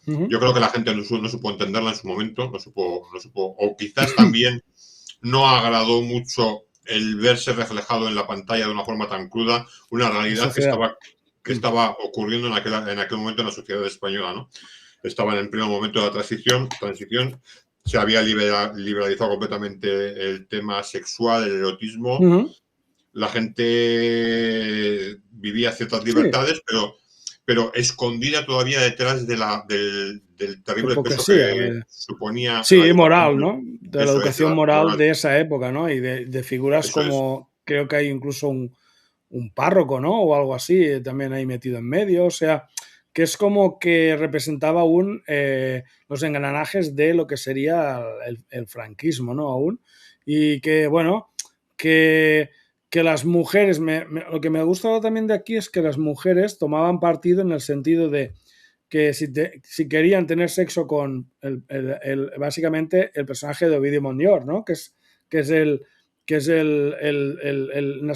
Yo creo que la gente no supo entenderla en su momento, no supo, o quizás también no agradó mucho el verse reflejado en la pantalla de una forma tan cruda, una La realidad sociedad. que estaba ocurriendo en aquel momento en la sociedad española, ¿no? Estaban en pleno momento de la transición, se había liberalizado completamente el tema sexual, el erotismo, la gente vivía ciertas Sí, libertades, pero escondida todavía detrás del terrible peso hipocresía. que suponía la Sí, educación. moral, ¿no? De la Eso es, educación la moral moral. de esa época, ¿no? Y de figuras Eso es. como creo que hay incluso un párroco, ¿no? O algo así, también ahí metido en medio, o sea, que es como que representaba aún los engranajes de lo que sería el franquismo, ¿no? Aún. Y que, bueno, que, que las mujeres, lo que me ha gustado también de aquí es que las mujeres tomaban partido en el sentido de que si querían tener sexo con básicamente el personaje de Ovidio Montllor, ¿no? Que es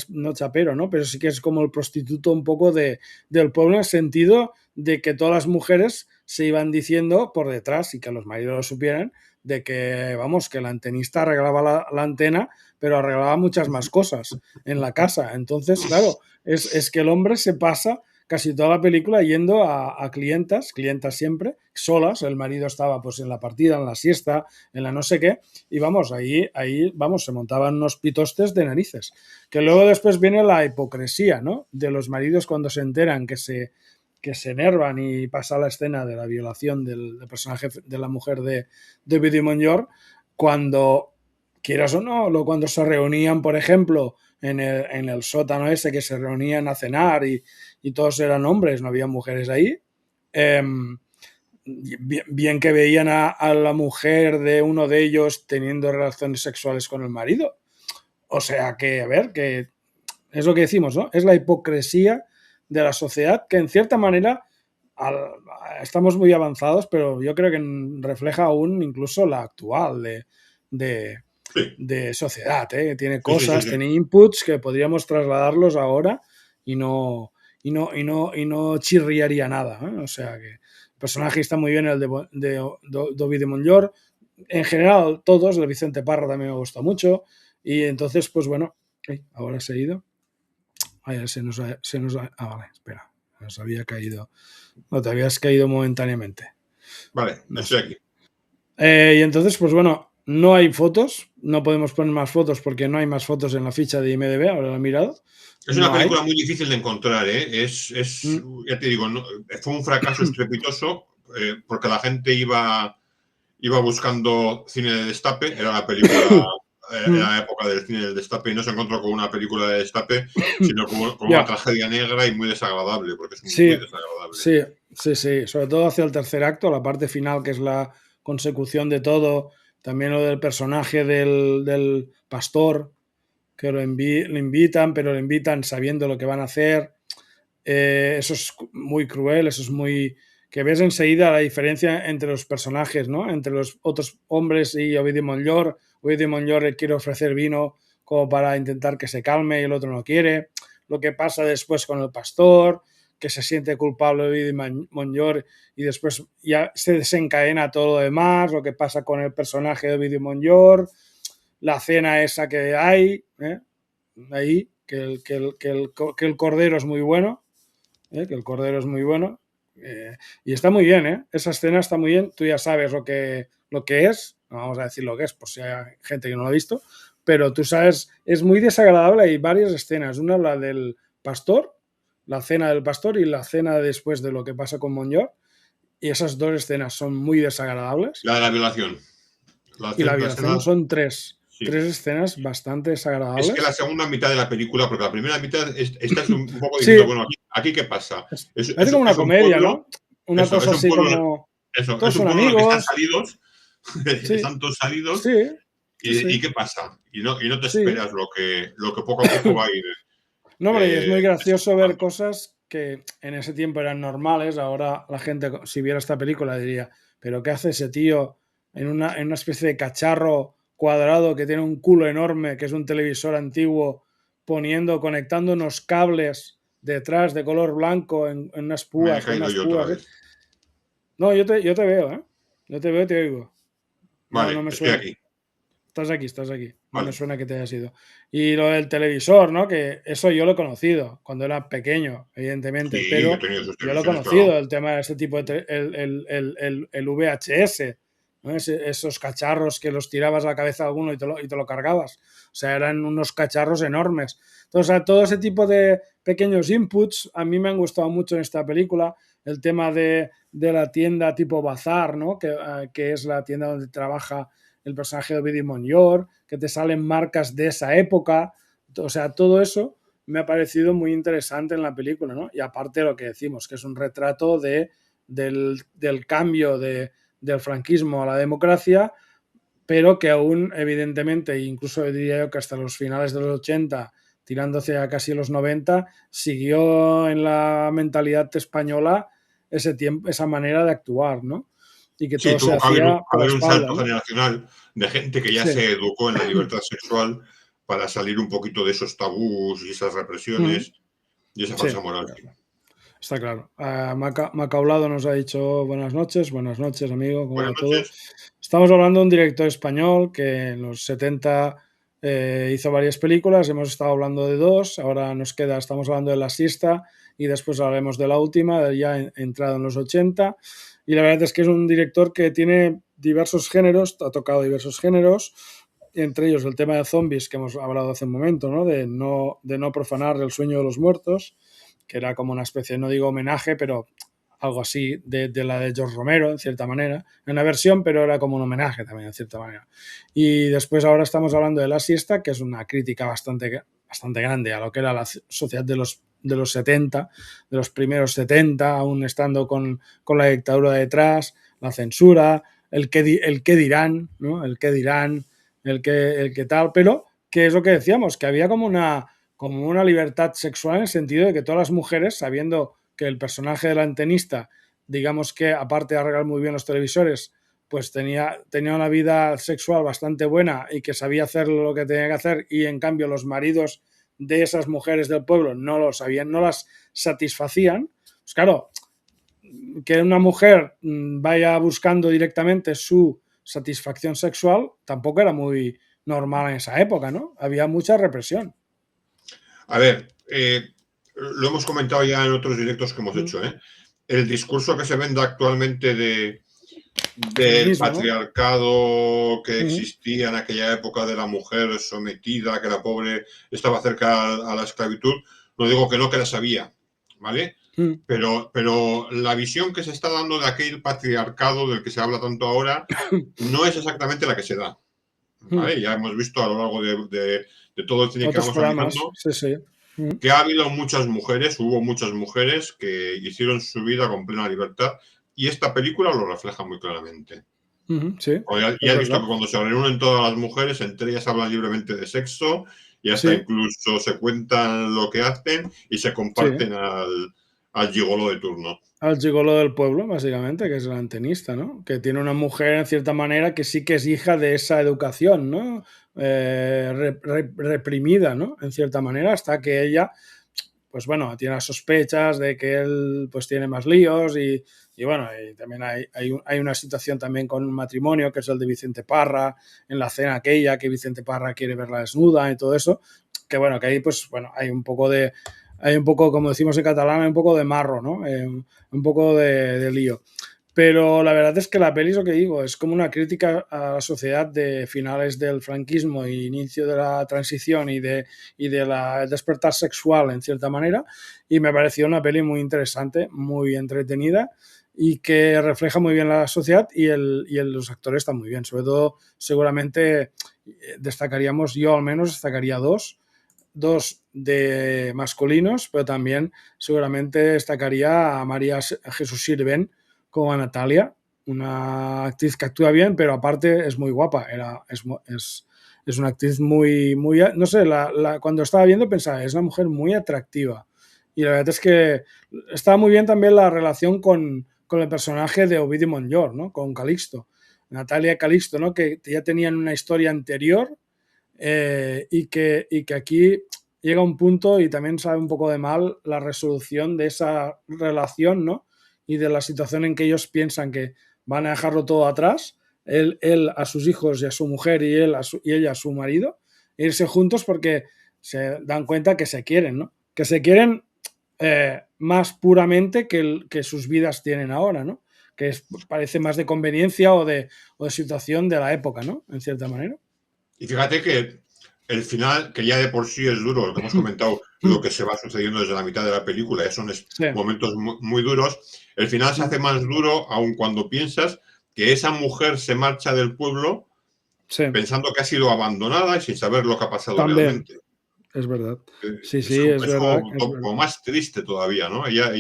no chapero, ¿no? Pero sí que es como el prostituto un poco del pueblo en el sentido de que todas las mujeres se iban diciendo por detrás y que los maridos lo supieran de que, vamos, que la antenista arreglaba la antena, pero arreglaba muchas más cosas en la casa. Entonces, claro, es que el hombre se pasa casi toda la película yendo a clientas siempre, solas, el marido estaba pues en la partida, en la siesta, en la no sé qué, y vamos, ahí vamos, se montaban unos pitostes de narices. Que luego después viene la hipocresía, ¿no? De los maridos cuando se enteran que se enervan y pasa la escena de la violación del personaje de la mujer de Ovidio Montllor, cuando, quieras o no, cuando se reunían, por ejemplo, en el sótano ese que se reunían a cenar y todos eran hombres, no había mujeres ahí, bien que veían a la mujer de uno de ellos teniendo relaciones sexuales con el marido. O sea que, a ver, que es lo que decimos, ¿no? Es la hipocresía de la sociedad que en cierta manera estamos muy avanzados, pero yo creo que refleja aún incluso la actual de sociedad, ¿eh? Tiene cosas, tiene inputs que podríamos trasladarlos ahora y no chirriaría nada, ¿eh? O sea que el personaje está muy bien, el de Ovidio Montllor. En general, todos, el de Vicente Parra también me gusta mucho. Y entonces, pues bueno, ahora se ha ido. Se nos ha. Ah, vale, espera. Nos había caído. No, te habías caído momentáneamente. Vale, no estoy aquí. Y entonces, pues bueno, no hay fotos. No podemos poner más fotos porque no hay más fotos en la ficha de IMDb. Ahora lo he mirado. Es una película muy difícil de encontrar, ¿eh? Ya te digo, fue un fracaso estrepitoso porque la gente iba buscando cine de destape, era la película, era la época del cine del destape y no se encontró con una película de destape, sino con una tragedia negra y muy desagradable, porque es muy desagradable. Sí, sobre todo hacia el tercer acto, la parte final que es la consecución de todo, también lo del personaje del pastor, que lo invitan, pero lo invitan sabiendo lo que van a hacer. Eso es muy cruel, eso es muy... que ves enseguida la diferencia entre los personajes, ¿no? Entre los otros hombres y Ovidio Montllor. Ovidio Montllor le quiere ofrecer vino como para intentar que se calme y el otro no quiere. Lo que pasa después con el pastor, que se siente culpable Ovidio Montllor y después ya se desencadena todo lo demás, lo que pasa con el personaje de Ovidio Montllor, la cena esa que hay, ahí, que el cordero es muy bueno, que el cordero es muy bueno, y está muy bien, esa escena está muy bien, tú ya sabes lo que es, no vamos a decir lo que es por si hay gente que no lo ha visto, pero tú sabes, es muy desagradable, hay varias escenas, una la del pastor, la cena del pastor y la cena después de lo que pasa con Montllor, y esas dos escenas son muy desagradables. La de la violación. Y la violación son tres escenas bastante desagradables. Es que la segunda mitad de la película, porque la primera mitad está un poco diciendo, bueno, aquí qué pasa. Es como una comedia, pueblo, ¿no? Una cosa así pueblo, como... todos son amigos. Que están salidos, están todos salidos. ¿Y qué pasa? Y no te esperas lo que poco a poco va a ir. No, pero es muy gracioso ver cosas que en ese tiempo eran normales. Ahora la gente, si viera esta película, diría, ¿pero qué hace ese tío en una especie de cacharro cuadrado que tiene un culo enorme, que es un televisor antiguo, conectando unos cables detrás de color blanco en unas púas? No, yo te veo, ¿eh? Yo te veo y te oigo. Vale, no me estoy suena. aquí. Estás aquí. No me suena que te hayas ido. Y lo del televisor, ¿no? Que eso yo lo he conocido cuando era pequeño, evidentemente. Sí, pero yo lo he conocido, claro. El tema de ese tipo de... el VHS, ¿no? Esos cacharros que los tirabas a la cabeza a alguno y te lo cargabas. O sea, eran unos cacharros enormes. Entonces, todo ese tipo de pequeños inputs a mí me han gustado mucho en esta película. El tema de la tienda tipo bazar, ¿no? Que es la tienda donde trabaja el personaje de Ovidio Montllor, que te salen marcas de esa época, O sea, todo eso me ha parecido muy interesante en la película, ¿no? Y aparte lo que decimos, que es un retrato del cambio del franquismo a la democracia, pero que aún, evidentemente, incluso diría yo que hasta los finales de los 80, tirándose a casi los 90, siguió en la mentalidad española ese tiempo, esa manera de actuar, ¿no? Y que Sí, todo se tuvo que hacía por la haber un espalda, salto ¿no? generacional de gente que ya Sí. se educó en la libertad sexual para salir un poquito de esos tabús y esas represiones y esa Sí, falsa moral. está claro. Macaulado nos ha dicho buenas noches, amigo, ¿cómo Buenas va todo? noches. Estamos hablando de un director español que en los 70 hizo varias películas, hemos estado hablando de dos, ahora estamos hablando de La Siesta y después hablaremos de la última, ya entrado en los 80. Y la verdad es que es un director que tiene diversos géneros, ha tocado diversos géneros, entre ellos el tema de zombies que hemos hablado hace un momento, ¿no? De no profanar el sueño de los muertos, que era como una especie, no digo homenaje, pero algo así de la de George Romero, en cierta manera, en una versión, pero era como un homenaje también, en cierta manera. Y después ahora estamos hablando de La Siesta, que es una crítica bastante grande a lo que era la sociedad de los 70, de los primeros 70, aún estando con la dictadura detrás, la censura, el qué dirán, ¿no? El qué dirán, el que tal, pero que es lo que decíamos, que había como una libertad sexual en el sentido de que todas las mujeres, sabiendo que el personaje del antenista, digamos que aparte de arreglar muy bien los televisores, pues tenía una vida sexual bastante buena y que sabía hacer lo que tenía que hacer, y en cambio los maridos de esas mujeres del pueblo no lo sabían, no las satisfacían. Pues claro, que una mujer vaya buscando directamente su satisfacción sexual tampoco era muy normal en esa época, ¿no? Había mucha represión. A ver, lo hemos comentado ya en otros directos que hemos Mm. hecho, ¿eh? El discurso que se vende actualmente del Feminismo, ¿no? patriarcado que Mm. existía en aquella época de la mujer sometida, que la pobre estaba cerca a la esclavitud, no digo que no, que la sabía, ¿vale? Mm. Pero la visión que se está dando de aquel patriarcado del que se habla tanto ahora no es exactamente la que se da, Mm. ¿vale? Ya hemos visto a lo largo de todo el cine que Otros vamos programas, analizando sí, sí. Mm. que ha habido hubo muchas mujeres que hicieron su vida con plena libertad y esta película lo refleja muy claramente. Sí, Ya es has visto verdad. que cuando se reúnen todas las mujeres, entre ellas hablan libremente de sexo y hasta Sí, incluso se cuentan lo que hacen y se sí. comparten al gigolo de turno. Al gigolo del pueblo, básicamente, que es el antenista, ¿no? Que tiene una mujer, en cierta manera, que sí que es hija de esa educación, ¿no? Reprimida, ¿no? En cierta manera, hasta que ella, pues bueno, tiene las sospechas de que él pues tiene más líos y bueno, y también hay una situación también con un matrimonio que es el de Vicente Parra, en la cena aquella que Vicente Parra quiere verla desnuda y todo eso, que bueno, que ahí pues bueno, hay un poco, como decimos en catalán, hay un poco de marro, ¿no? Un poco de lío. Pero la verdad es que la peli, es lo que digo, es como una crítica a la sociedad de finales del franquismo e inicio de la transición y de la despertar sexual, en cierta manera, y me pareció una peli muy interesante, muy entretenida y que refleja muy bien la sociedad los actores están muy bien. Sobre todo, seguramente destacaríamos, yo al menos destacaría dos de masculinos, pero también seguramente destacaría a María Jesús Sirven como a Natalia, una actriz que actúa bien, pero aparte es muy guapa. Es una actriz muy no sé, cuando estaba viendo pensaba, es una mujer muy atractiva. Y la verdad es que estaba muy bien también la relación con el personaje de Ovidio Montllor, ¿no? Con Calixto. Natalia y Calixto, ¿no? Que ya tenían una historia anterior y que aquí llega un punto y también sabe un poco de mal la resolución de esa relación, ¿no? Y de la situación en que ellos piensan que van a dejarlo todo atrás, él a sus hijos y a su mujer y ella a su marido, e irse juntos porque se dan cuenta que se quieren, ¿no? Que se quieren más puramente que sus vidas tienen ahora, ¿no? Que parece más de conveniencia o de situación de la época, ¿no? En cierta manera. Y fíjate que el final, que ya de por sí es duro, lo que hemos comentado, lo que se va sucediendo desde la mitad de la película, son Sí. momentos muy duros, el final se hace más duro aun cuando piensas que esa mujer se marcha del pueblo Sí, pensando que ha sido abandonada y sin saber lo que ha pasado también. realmente. es verdad. Sí, Es, sí, es es verdad, como, es verdad. como más triste todavía, ¿no? Ella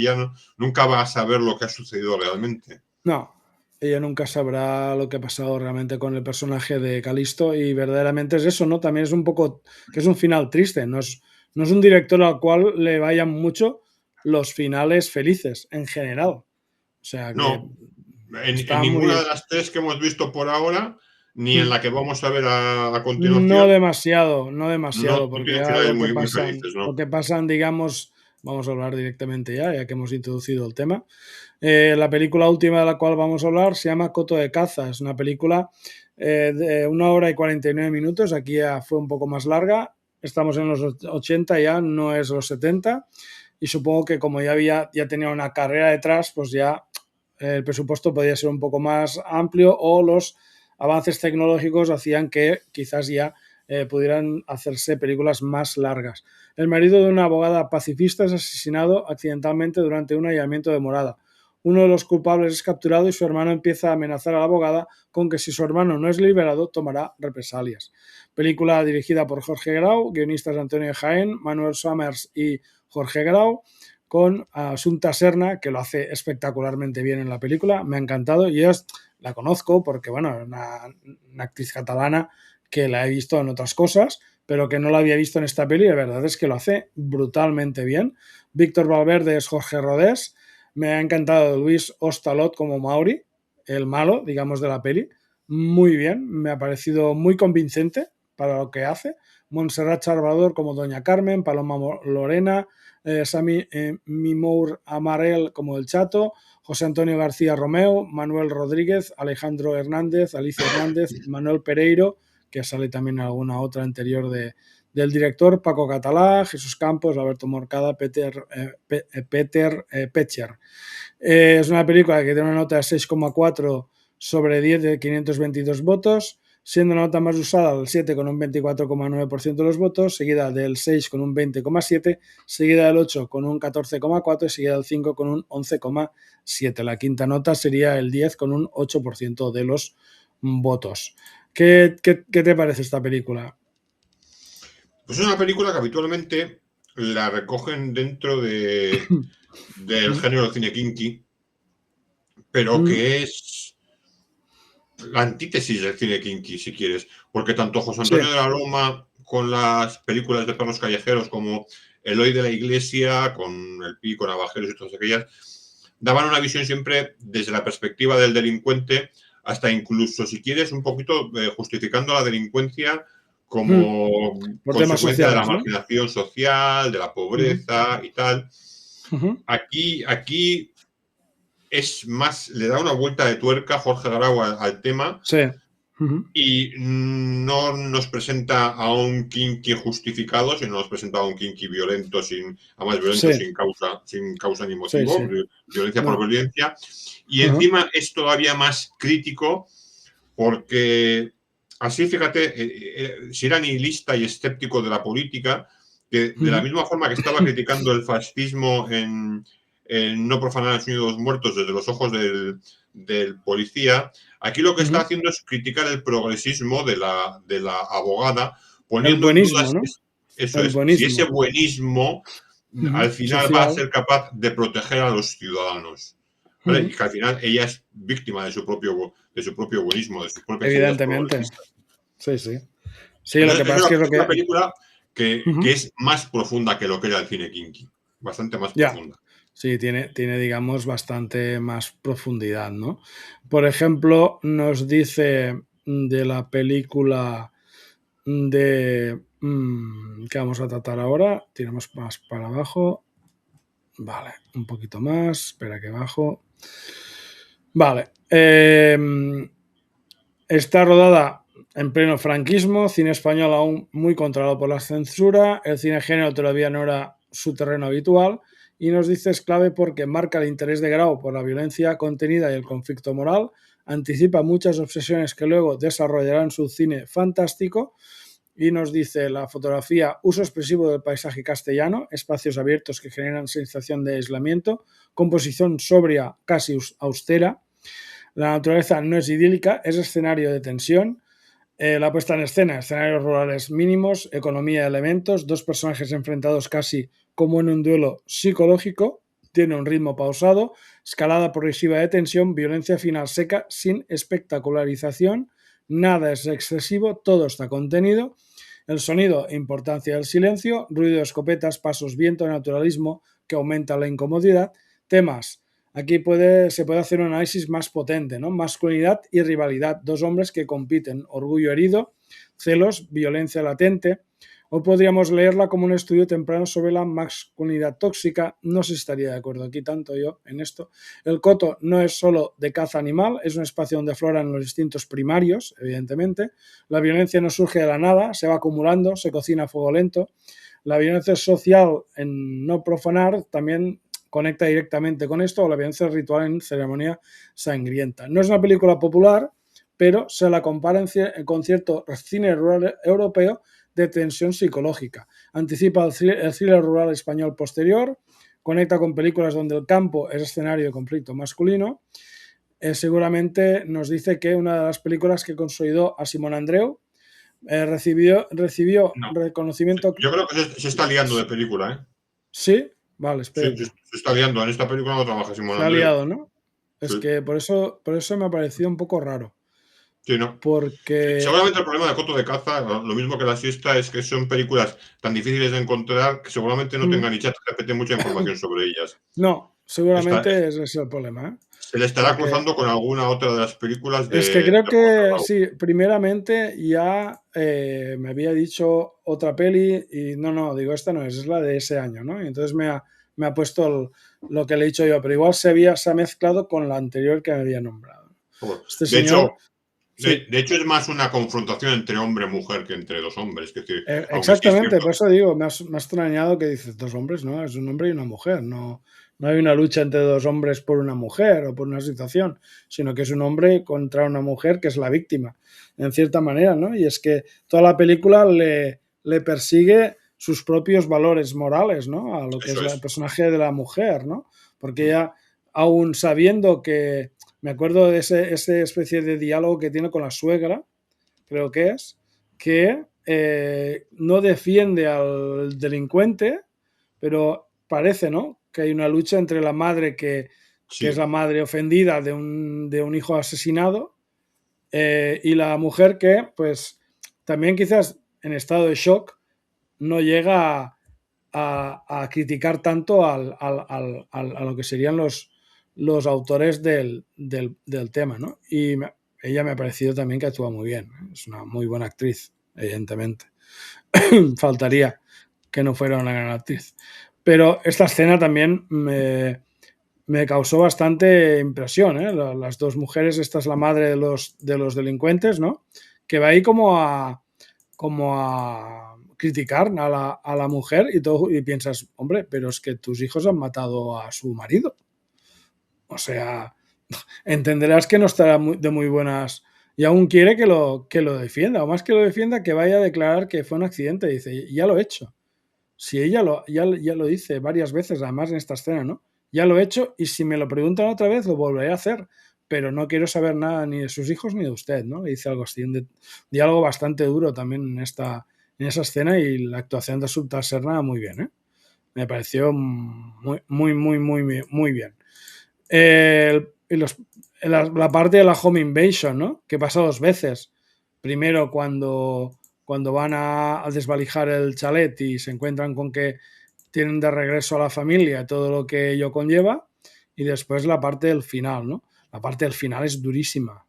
nunca va a saber lo que ha sucedido realmente. No, ella nunca sabrá lo que ha pasado realmente con el personaje de Calisto y verdaderamente es eso, ¿no? También es un poco que es un final triste, no es un director al cual le vayan mucho los finales felices en general. O sea que No, en está muy ninguna bien. de las tres que hemos visto por ahora, ni en Mm. la que vamos a ver a No continuación, demasiado, no no, demasiado, no porque tienen ya finales lo que muy pasan, felices, lo ¿no? que pasan, digamos, vamos a hablar directamente ya que hemos introducido el tema. La película última de la cual vamos a hablar se llama Coto de caza. Es una película de 1 hora y 49 minutos. Aquí ya fue un poco más larga. Estamos en los 80 ya, no es los 70. Y supongo que como ya tenía una carrera detrás, pues ya el presupuesto podía ser un poco más amplio o los avances tecnológicos hacían que quizás ya pudieran hacerse películas más largas. El marido de una abogada pacifista es asesinado accidentalmente durante un allanamiento de morada. Uno de los culpables es capturado y su hermano empieza a amenazar a la abogada con que si su hermano no es liberado tomará represalias. Película dirigida por Jorge Grau, guionistas Antonio Jaén, Manuel Summers y Jorge Grau, con Asunta Serna, que lo hace espectacularmente bien en la película. Me ha encantado y yo la conozco porque, bueno, es una actriz catalana que la he visto en otras cosas, pero que no la había visto en esta peli. La verdad es que lo hace brutalmente bien. Víctor Valverde es Jorge Rodés. Me ha encantado Luis Ostalot como Mauri, el malo, digamos, de la peli. Muy bien, me ha parecido muy convincente para lo que hace. Montserrat Salvador como Doña Carmen, Paloma Lorena, Sami Mimour Amarel como el Chato, José Antonio García Romeo, Manuel Rodríguez, Alejandro Hernández, Alicia Hernández, Manuel Pereiro, que sale también en alguna otra anterior del director, Paco Catalá, Jesús Campos, Alberto Morcada, Peter Pecher. Es una película que tiene una nota de 6,4 sobre 10 de 522 votos, siendo la nota más usada el 7 con un 24,9% de los votos, seguida del 6 con un 20,7%, seguida del 8 con un 14,4% y seguida del 5 con un 11,7%. La quinta nota sería el 10 con un 8% de los votos. ¿Qué te parece esta película? Pues es una película que habitualmente la recogen dentro del género del cine kinky, pero que es la antítesis del cine kinky, si quieres, porque tanto José Sí, Antonio de la Loma con las películas de perros callejeros como Eloy de la Iglesia, con El Pi, con Navajeros y todas aquellas, daban una visión siempre desde la perspectiva del delincuente, hasta incluso, si quieres, un poquito justificando la delincuencia como por temas consecuencia de la sociales, ¿no? marginación social, de la pobreza y tal. Aquí es más, le da una vuelta de tuerca Jorge Grau al tema Sí. y no nos presenta a un kinky justificado, sino nos presenta a un kinky violento, además violento Sí, sin causa ni sí, motivo, sí. violencia por No. violencia. Y encima es todavía más crítico porque así, fíjate, si era nihilista y escéptico de la política, que de la misma forma que estaba criticando el fascismo en No profanar el sueño de los muertos desde los ojos del policía, aquí lo que está haciendo es criticar el progresismo de la abogada, El poniendo en buenismo, dudas ¿no? eso El es, si ese buenismo buenismo al final va a social. ser capaz de proteger a los ciudadanos. ¿Vale? Y que al final ella es víctima de su propio buenismo, de sus propias ideas Evidentemente. progresistas. Sí, sí. Sí, lo que Entonces, pasa es que es lo es una que. película que es más profunda que lo que era el cine kinky. Bastante más Ya. profunda. Sí, tiene, digamos, bastante más profundidad, ¿no? Por ejemplo, nos dice de la película que vamos a tratar ahora. Tiramos más para abajo. Vale, un poquito más. Espera que bajo. Vale. Está rodada en pleno franquismo, cine español aún muy controlado por la censura, el cine género todavía no era su terreno habitual y nos dice es clave porque marca el interés de Grau por la violencia contenida y el conflicto moral, anticipa muchas obsesiones que luego desarrollarán su cine fantástico y nos dice la fotografía, uso expresivo del paisaje castellano, espacios abiertos que generan sensación de aislamiento, composición sobria, casi austera. La naturaleza no es idílica, es escenario de tensión. La puesta en escena, escenarios rurales mínimos, economía de elementos, dos personajes enfrentados casi como en un duelo psicológico, tiene un ritmo pausado, escalada progresiva de tensión, violencia final seca, sin espectacularización, nada es excesivo, todo está contenido. El sonido, importancia del silencio, ruido de escopetas, pasos, viento, naturalismo, que aumenta la incomodidad. Temas, aquí se puede hacer un análisis más potente, ¿no? Masculinidad y rivalidad, dos hombres que compiten, orgullo herido, celos, violencia latente. O podríamos leerla como un estudio temprano sobre la masculinidad tóxica. No sé si estaría de acuerdo aquí tanto yo en esto. El coto no es solo de caza animal, es un espacio donde afloran los instintos primarios, evidentemente. La violencia no surge de la nada, se va acumulando, se cocina a fuego lento. La violencia social en no profanar también conecta directamente con esto, o la violencia ritual en ceremonia sangrienta. No es una película popular, pero se la compara con cierto cine rural europeo de tensión psicológica. Anticipa el thriller rural español posterior, conecta con películas donde el campo es escenario de conflicto masculino. Seguramente nos dice que una de las películas que consolidó a Simón Andreu recibió No. reconocimiento. Yo creo que se está liando de película, ¿eh? Sí, vale, Sí, espérate. se está liando. En esta película no trabaja Simón Se ha Andreu. liado, ¿no? Es Sí, que por eso me ha parecido un poco raro. sí, no. Sí, Porque. seguramente el problema de Coto de Caza, lo mismo que La Siesta, es que son películas tan difíciles de encontrar que seguramente no tengan ni ChatGPT mucha información sobre ellas. No, Esta, seguramente ese es el problema, ¿eh? se le estará Porque cruzando con alguna otra de las películas es que de creo Juan que Arnau. sí, primeramente ya me había dicho otra peli y no, digo, esta no es la de ese año, ¿no? Y entonces me ha puesto lo que le he dicho yo, pero igual se ha mezclado con la anterior que me había nombrado. Bueno, Este de hecho, señor, sí, de hecho, es más una confrontación entre hombre y mujer que entre dos hombres. Es decir, aunque sí es exactamente, cierto. por eso digo, me ha extrañado que dices dos hombres, ¿no? Es un hombre y una mujer, no hay una lucha entre dos hombres por una mujer o por una situación, sino que es un hombre contra una mujer que es la víctima, en cierta manera, ¿no? Y es que toda la película le persigue sus propios valores morales, ¿no? A lo que es Eso el es. personaje de la mujer, ¿no? Porque ella, aún sabiendo que, me acuerdo de ese especie de diálogo que tiene con la suegra, creo que no defiende al delincuente, pero parece, ¿no? Que hay una lucha entre la madre que es Sí, la madre ofendida de un hijo asesinado y la mujer que, pues, también quizás en estado de shock no llega a criticar tanto a lo que serían los autores del tema, ¿no? Y ella me ha parecido también que actúa muy bien, ¿eh? Es una muy buena actriz, evidentemente. Faltaría que no fuera una gran actriz. Pero esta escena también me causó bastante impresión, ¿eh? Las dos mujeres, esta es la madre de los delincuentes, ¿no? Que va ahí como a criticar a la mujer y, todo, y piensas, hombre, pero es que tus hijos han matado a su marido. O sea, entenderás que no estará de muy buenas y aún quiere que lo defienda, o más que lo defienda, que vaya a declarar que fue un accidente. Dice, ya lo he hecho. Si ella ya lo dice varias veces, además en esta escena, ¿no? Ya lo he hecho y si me lo preguntan otra vez, lo volveré a hacer, pero no quiero saber nada ni de sus hijos ni de usted, ¿no? Le dice algo así, un diálogo bastante duro también en esa escena y la actuación de Subta Serna muy bien, ¿eh? Me pareció muy bien. Y la parte de la home invasion, ¿no? Que pasa dos veces. Primero cuando van a desvalijar el chalet y se encuentran con que tienen de regreso a la familia todo lo que ello conlleva, y después la parte del final, ¿no? La parte del final es durísima. O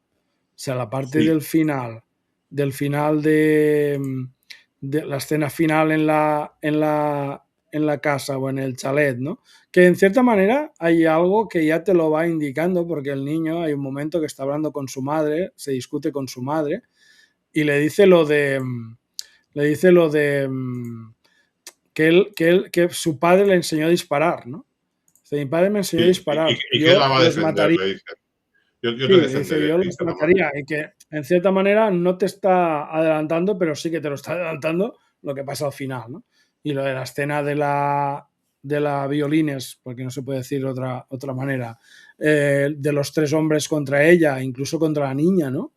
sea, la parte sí. del final de la escena final en la casa o en el chalet, ¿no? Que en cierta manera hay algo que ya te lo va indicando porque el niño hay un momento que está hablando con su madre, se discute con su madre y le dice que su padre le enseñó a disparar, ¿no? Dice, mi padre me enseñó a disparar, Y que él la yo va a los defender, mataría. le dice. Yo Sí, te dice, defenderé, yo le los dice la madre. mataría y que en cierta manera no te está adelantando, pero sí que te lo está adelantando lo que pasa al final, ¿no? Y lo de la escena de la violines, porque no se puede decir otra manera, de los tres hombres contra ella, incluso contra la niña, ¿no?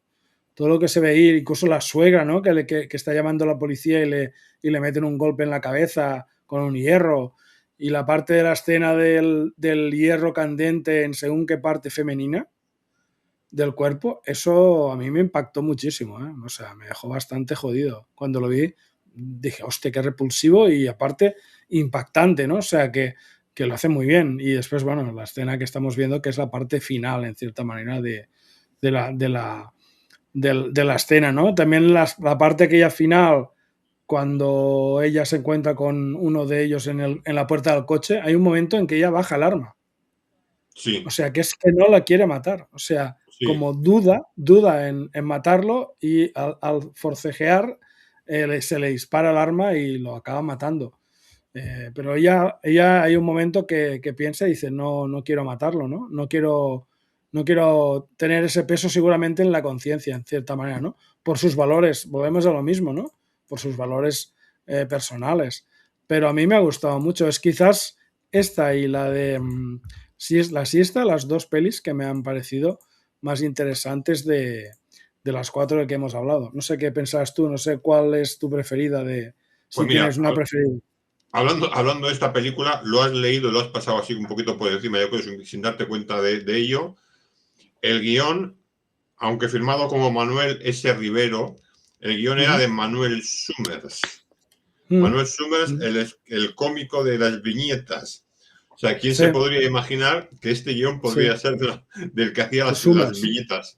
todo lo que se ve ahí, incluso la suegra, ¿no? Que está llamando a la policía y le meten un golpe en la cabeza con un hierro, y la parte de la escena del hierro candente en según qué parte femenina del cuerpo, eso a mí me impactó muchísimo, ¿eh? O sea, me dejó bastante jodido. Cuando lo vi, dije, hostia, qué repulsivo y aparte impactante, ¿no? O sea, que lo hace muy bien. Y después, bueno, la escena que estamos viendo, que es la parte final, en cierta manera, de la escena, ¿no? También la parte aquella final, cuando ella se encuentra con uno de ellos en la puerta del coche, hay un momento en que ella baja el arma. O Sí, sea, que es que no la quiere matar. O sea, sí. como duda en matarlo y al forcejear se le dispara el arma y lo acaba matando. Pero ella hay un momento que piensa y dice, no, no quiero matarlo, ¿no? No quiero tener ese peso seguramente en la conciencia, en cierta manera, ¿no? Por sus valores, volvemos a lo mismo, ¿no? Por sus valores personales. Pero a mí me ha gustado mucho. Es quizás esta y la de si es la siesta, las dos pelis que me han parecido más interesantes de las cuatro de que hemos hablado. No sé qué pensabas tú, no sé cuál es tu preferida de Pues si mira, tienes una preferida. hablando de esta película, lo has leído, lo has pasado así un poquito por encima, yo creo, sin darte cuenta de ello. El guión, aunque firmado como Manuel S. Rivero, el guión Uh era -huh. de Manuel Summers. Uh -huh. Manuel Summers, el cómico de las viñetas. O sea, ¿quién Sí, se podría imaginar que este guión sí, podría ser del que hacía de las Summers. viñetas?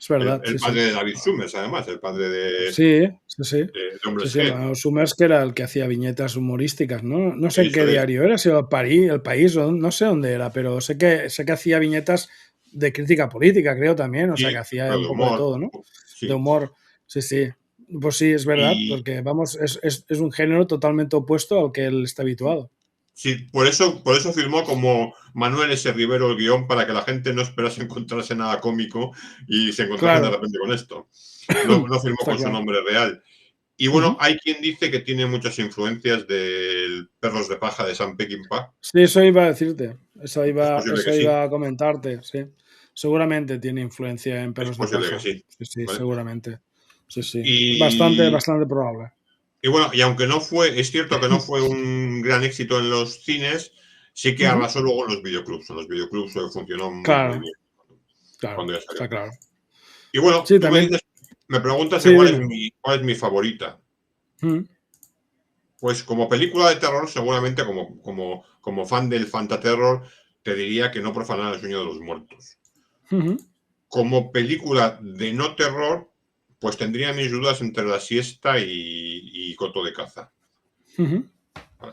Es verdad, El sí, sí. padre de David Summers, además, el padre Sí, sí, sí. de Sí, Hombres sí, G. Manuel Summers, que era el que hacía viñetas humorísticas, ¿no? No sé en Eso qué es. diario era, si era el país o no sé dónde era, pero sé que hacía viñetas de crítica política, creo también, o sea, que Sí, hacía pero un de poco de humor. todo, ¿no? De Sí. humor, sí, sí. Pues sí, es verdad, Y porque vamos, es un género totalmente opuesto al que él está habituado. sí, por eso firmó como Manuel S. Rivero el guión, para que la gente no esperase encontrarse nada cómico y se encontrasen de Claro, repente con esto. No firmó está con su claro. nombre real. Y Uh bueno, -huh. hay quien dice que tiene muchas influencias del Perros de Paja de Sam Peckinpah. Sí, eso iba a decirte, Es posible que eso sí, iba a comentarte, sí. Seguramente tiene influencia en es Perros de posible que Paja. sí. Sí, sí, ¿Vale? seguramente. Sí, sí. Bastante, Y, bastante probable. y bueno, y aunque no fue, es cierto que no fue un gran éxito en los cines, sí que Ujú. arrasó luego en los videoclubs. En los videoclubs funcionó muy, muy Claro, bien claro, cuando ya salió. está claro. Y bueno, Sí, tú me también. dices, me preguntas que Sí, dime. cuál es mi favorita. Ujú, Pues como película de terror, seguramente como fan del fantaterror, te diría que No profanar el sueño de los muertos. ujú, Como película de no terror, pues tendría mis dudas entre La siesta y Coto de caza. ujú. ¿Vale?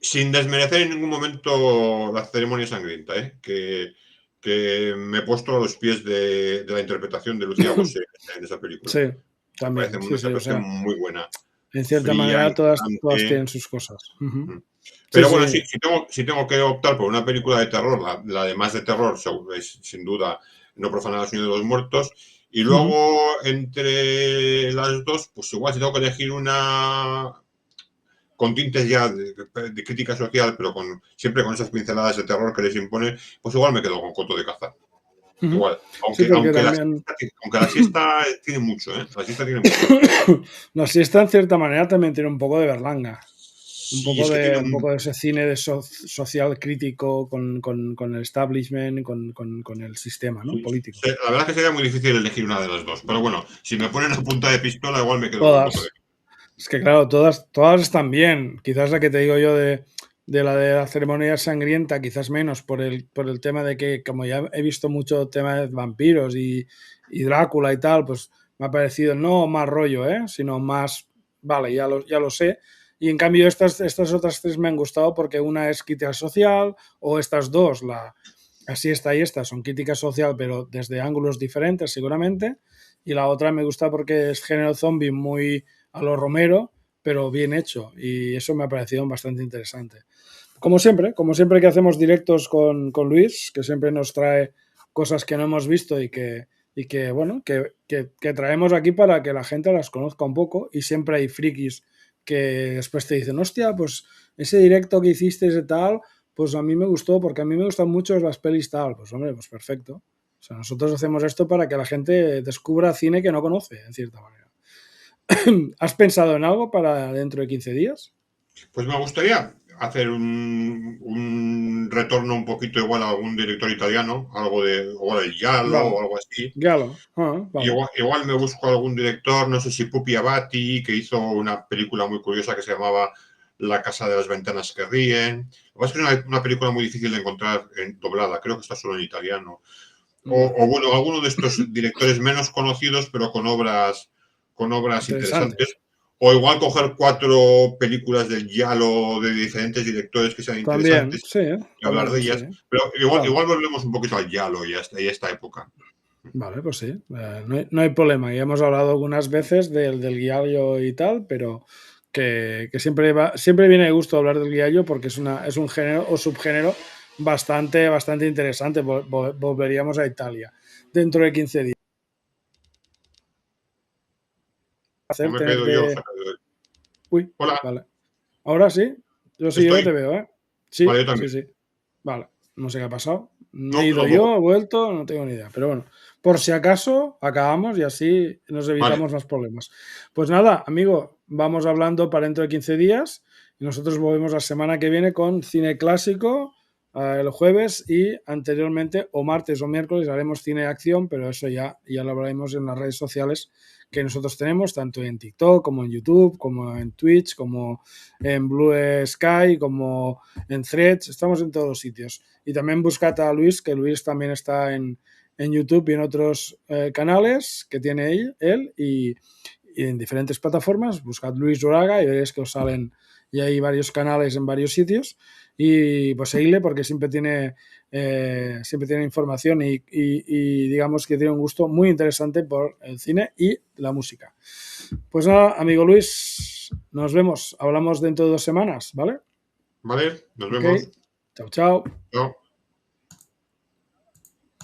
Sin desmerecer en ningún momento La ceremonia sangrienta, ¿eh? Que me he puesto a los pies de la interpretación de Lucía Bosé en esa película. Sí, Me parece también, una sí, sí. O interpretación sea, muy buena, en cierta fría, manera todas inquietante. tienen sus cosas. Ujú. Sí, Pero bueno, sí. sí, si tengo que optar por una película de terror, la de más de terror es sin duda No profanar el sueño de los muertos. Y Ujú. luego, entre las dos, pues igual si tengo que elegir una con tintes ya de crítica social, pero siempre con esas pinceladas de terror que les impone, pues igual me quedo con Coto de caza. Ujú. Igual, Sí, porque también aunque la siesta tiene mucho, ¿eh? La siesta tiene mucho. la siesta en cierta manera también tiene un poco de Berlanga. Sí, es que tiene Un poco de ese cine de social crítico con el establishment, con el sistema, ¿no? Político. la verdad es que sería muy difícil elegir una de las dos. Pero bueno, si me ponen a punta de pistola, igual me quedo con Coto de Todas. Es que claro, todas están bien. Quizás la que te digo yo de la ceremonia sangrienta, quizás menos, por el tema de que, como ya he visto mucho tema de vampiros y Drácula y tal, pues me ha parecido no más rollo, sino más, vale, ya lo sé. Y en cambio estas otras tres me han gustado porque una es crítica social, o estas dos, así esta y esta, son crítica social, pero desde ángulos diferentes seguramente. Y la otra me gusta porque es género zombie muy a lo Romero, pero bien hecho. Y eso me ha parecido bastante interesante. Como siempre que hacemos directos con Luis, que siempre nos trae cosas que no hemos visto bueno, que traemos aquí para que la gente las conozca un poco. Y siempre hay frikis que después te dicen, hostia, pues ese directo que hiciste ese tal, pues a mí me gustó, porque a mí me gustan mucho las pelis tal. Pues hombre, pues perfecto. O sea, nosotros hacemos esto para que la gente descubra cine que no conoce, en cierta manera. ¿Has pensado en algo para dentro de 15 días? Pues me gustaría hacer un retorno un poquito igual a algún director italiano, algo de, igual el Giallo Vale, o algo así. Galo. Vale. Igual me busco algún director, no sé si Pupi Abati, que hizo una película muy curiosa que se llamaba La casa de las ventanas que ríen. Lo que pasa es que es una película muy difícil de encontrar doblada, creo que está solo en italiano. Vale. O bueno, alguno de estos directores menos conocidos, pero con obras Interesante. interesantes. O igual coger 4 películas del Giallo de diferentes directores que sean También, interesantes sí, y hablar de sí. ellas. Pero Vale. igual volvemos un poquito al Giallo y a esta época. Vale, pues sí, no hay problema. Ya hemos hablado algunas veces del guiallo y tal, pero que siempre viene de gusto hablar del guiallo porque es un género o subgénero bastante interesante. Volveríamos a Italia dentro de 15 días. No Hacer, me he caído yo. tenerte... Uy, Hola, vale. Ahora sí, yo te estoy. veo, ¿eh? Vale, Sí, yo también. sí. Vale, no sé qué ha pasado. No, He ido tampoco. yo, he vuelto, no tengo ni idea. Pero bueno, por si acaso, acabamos y así nos Vale, evitamos más problemas. Pues nada, amigo, vamos hablando para dentro de 15 días y nosotros volvemos la semana que viene con cine clásico el jueves y anteriormente o martes o miércoles haremos cine de acción, pero eso ya lo hablaremos en las redes sociales que nosotros tenemos, tanto en TikTok como en YouTube, como en Twitch, como en Blue Sky, como en Threads, estamos en todos los sitios. Y también buscad a Luis, que Luis también está en YouTube y en otros canales que tiene él y en diferentes plataformas. Buscad Luis Uraga y veréis que os salen y hay varios canales en varios sitios. Y pues seguidle porque siempre tiene información y digamos que tiene un gusto muy interesante por el cine y la música. Pues nada, amigo Luis, nos vemos. Hablamos dentro de 2 semanas, ¿vale? vale, nos Ok, vemos. chao, chao. Chao.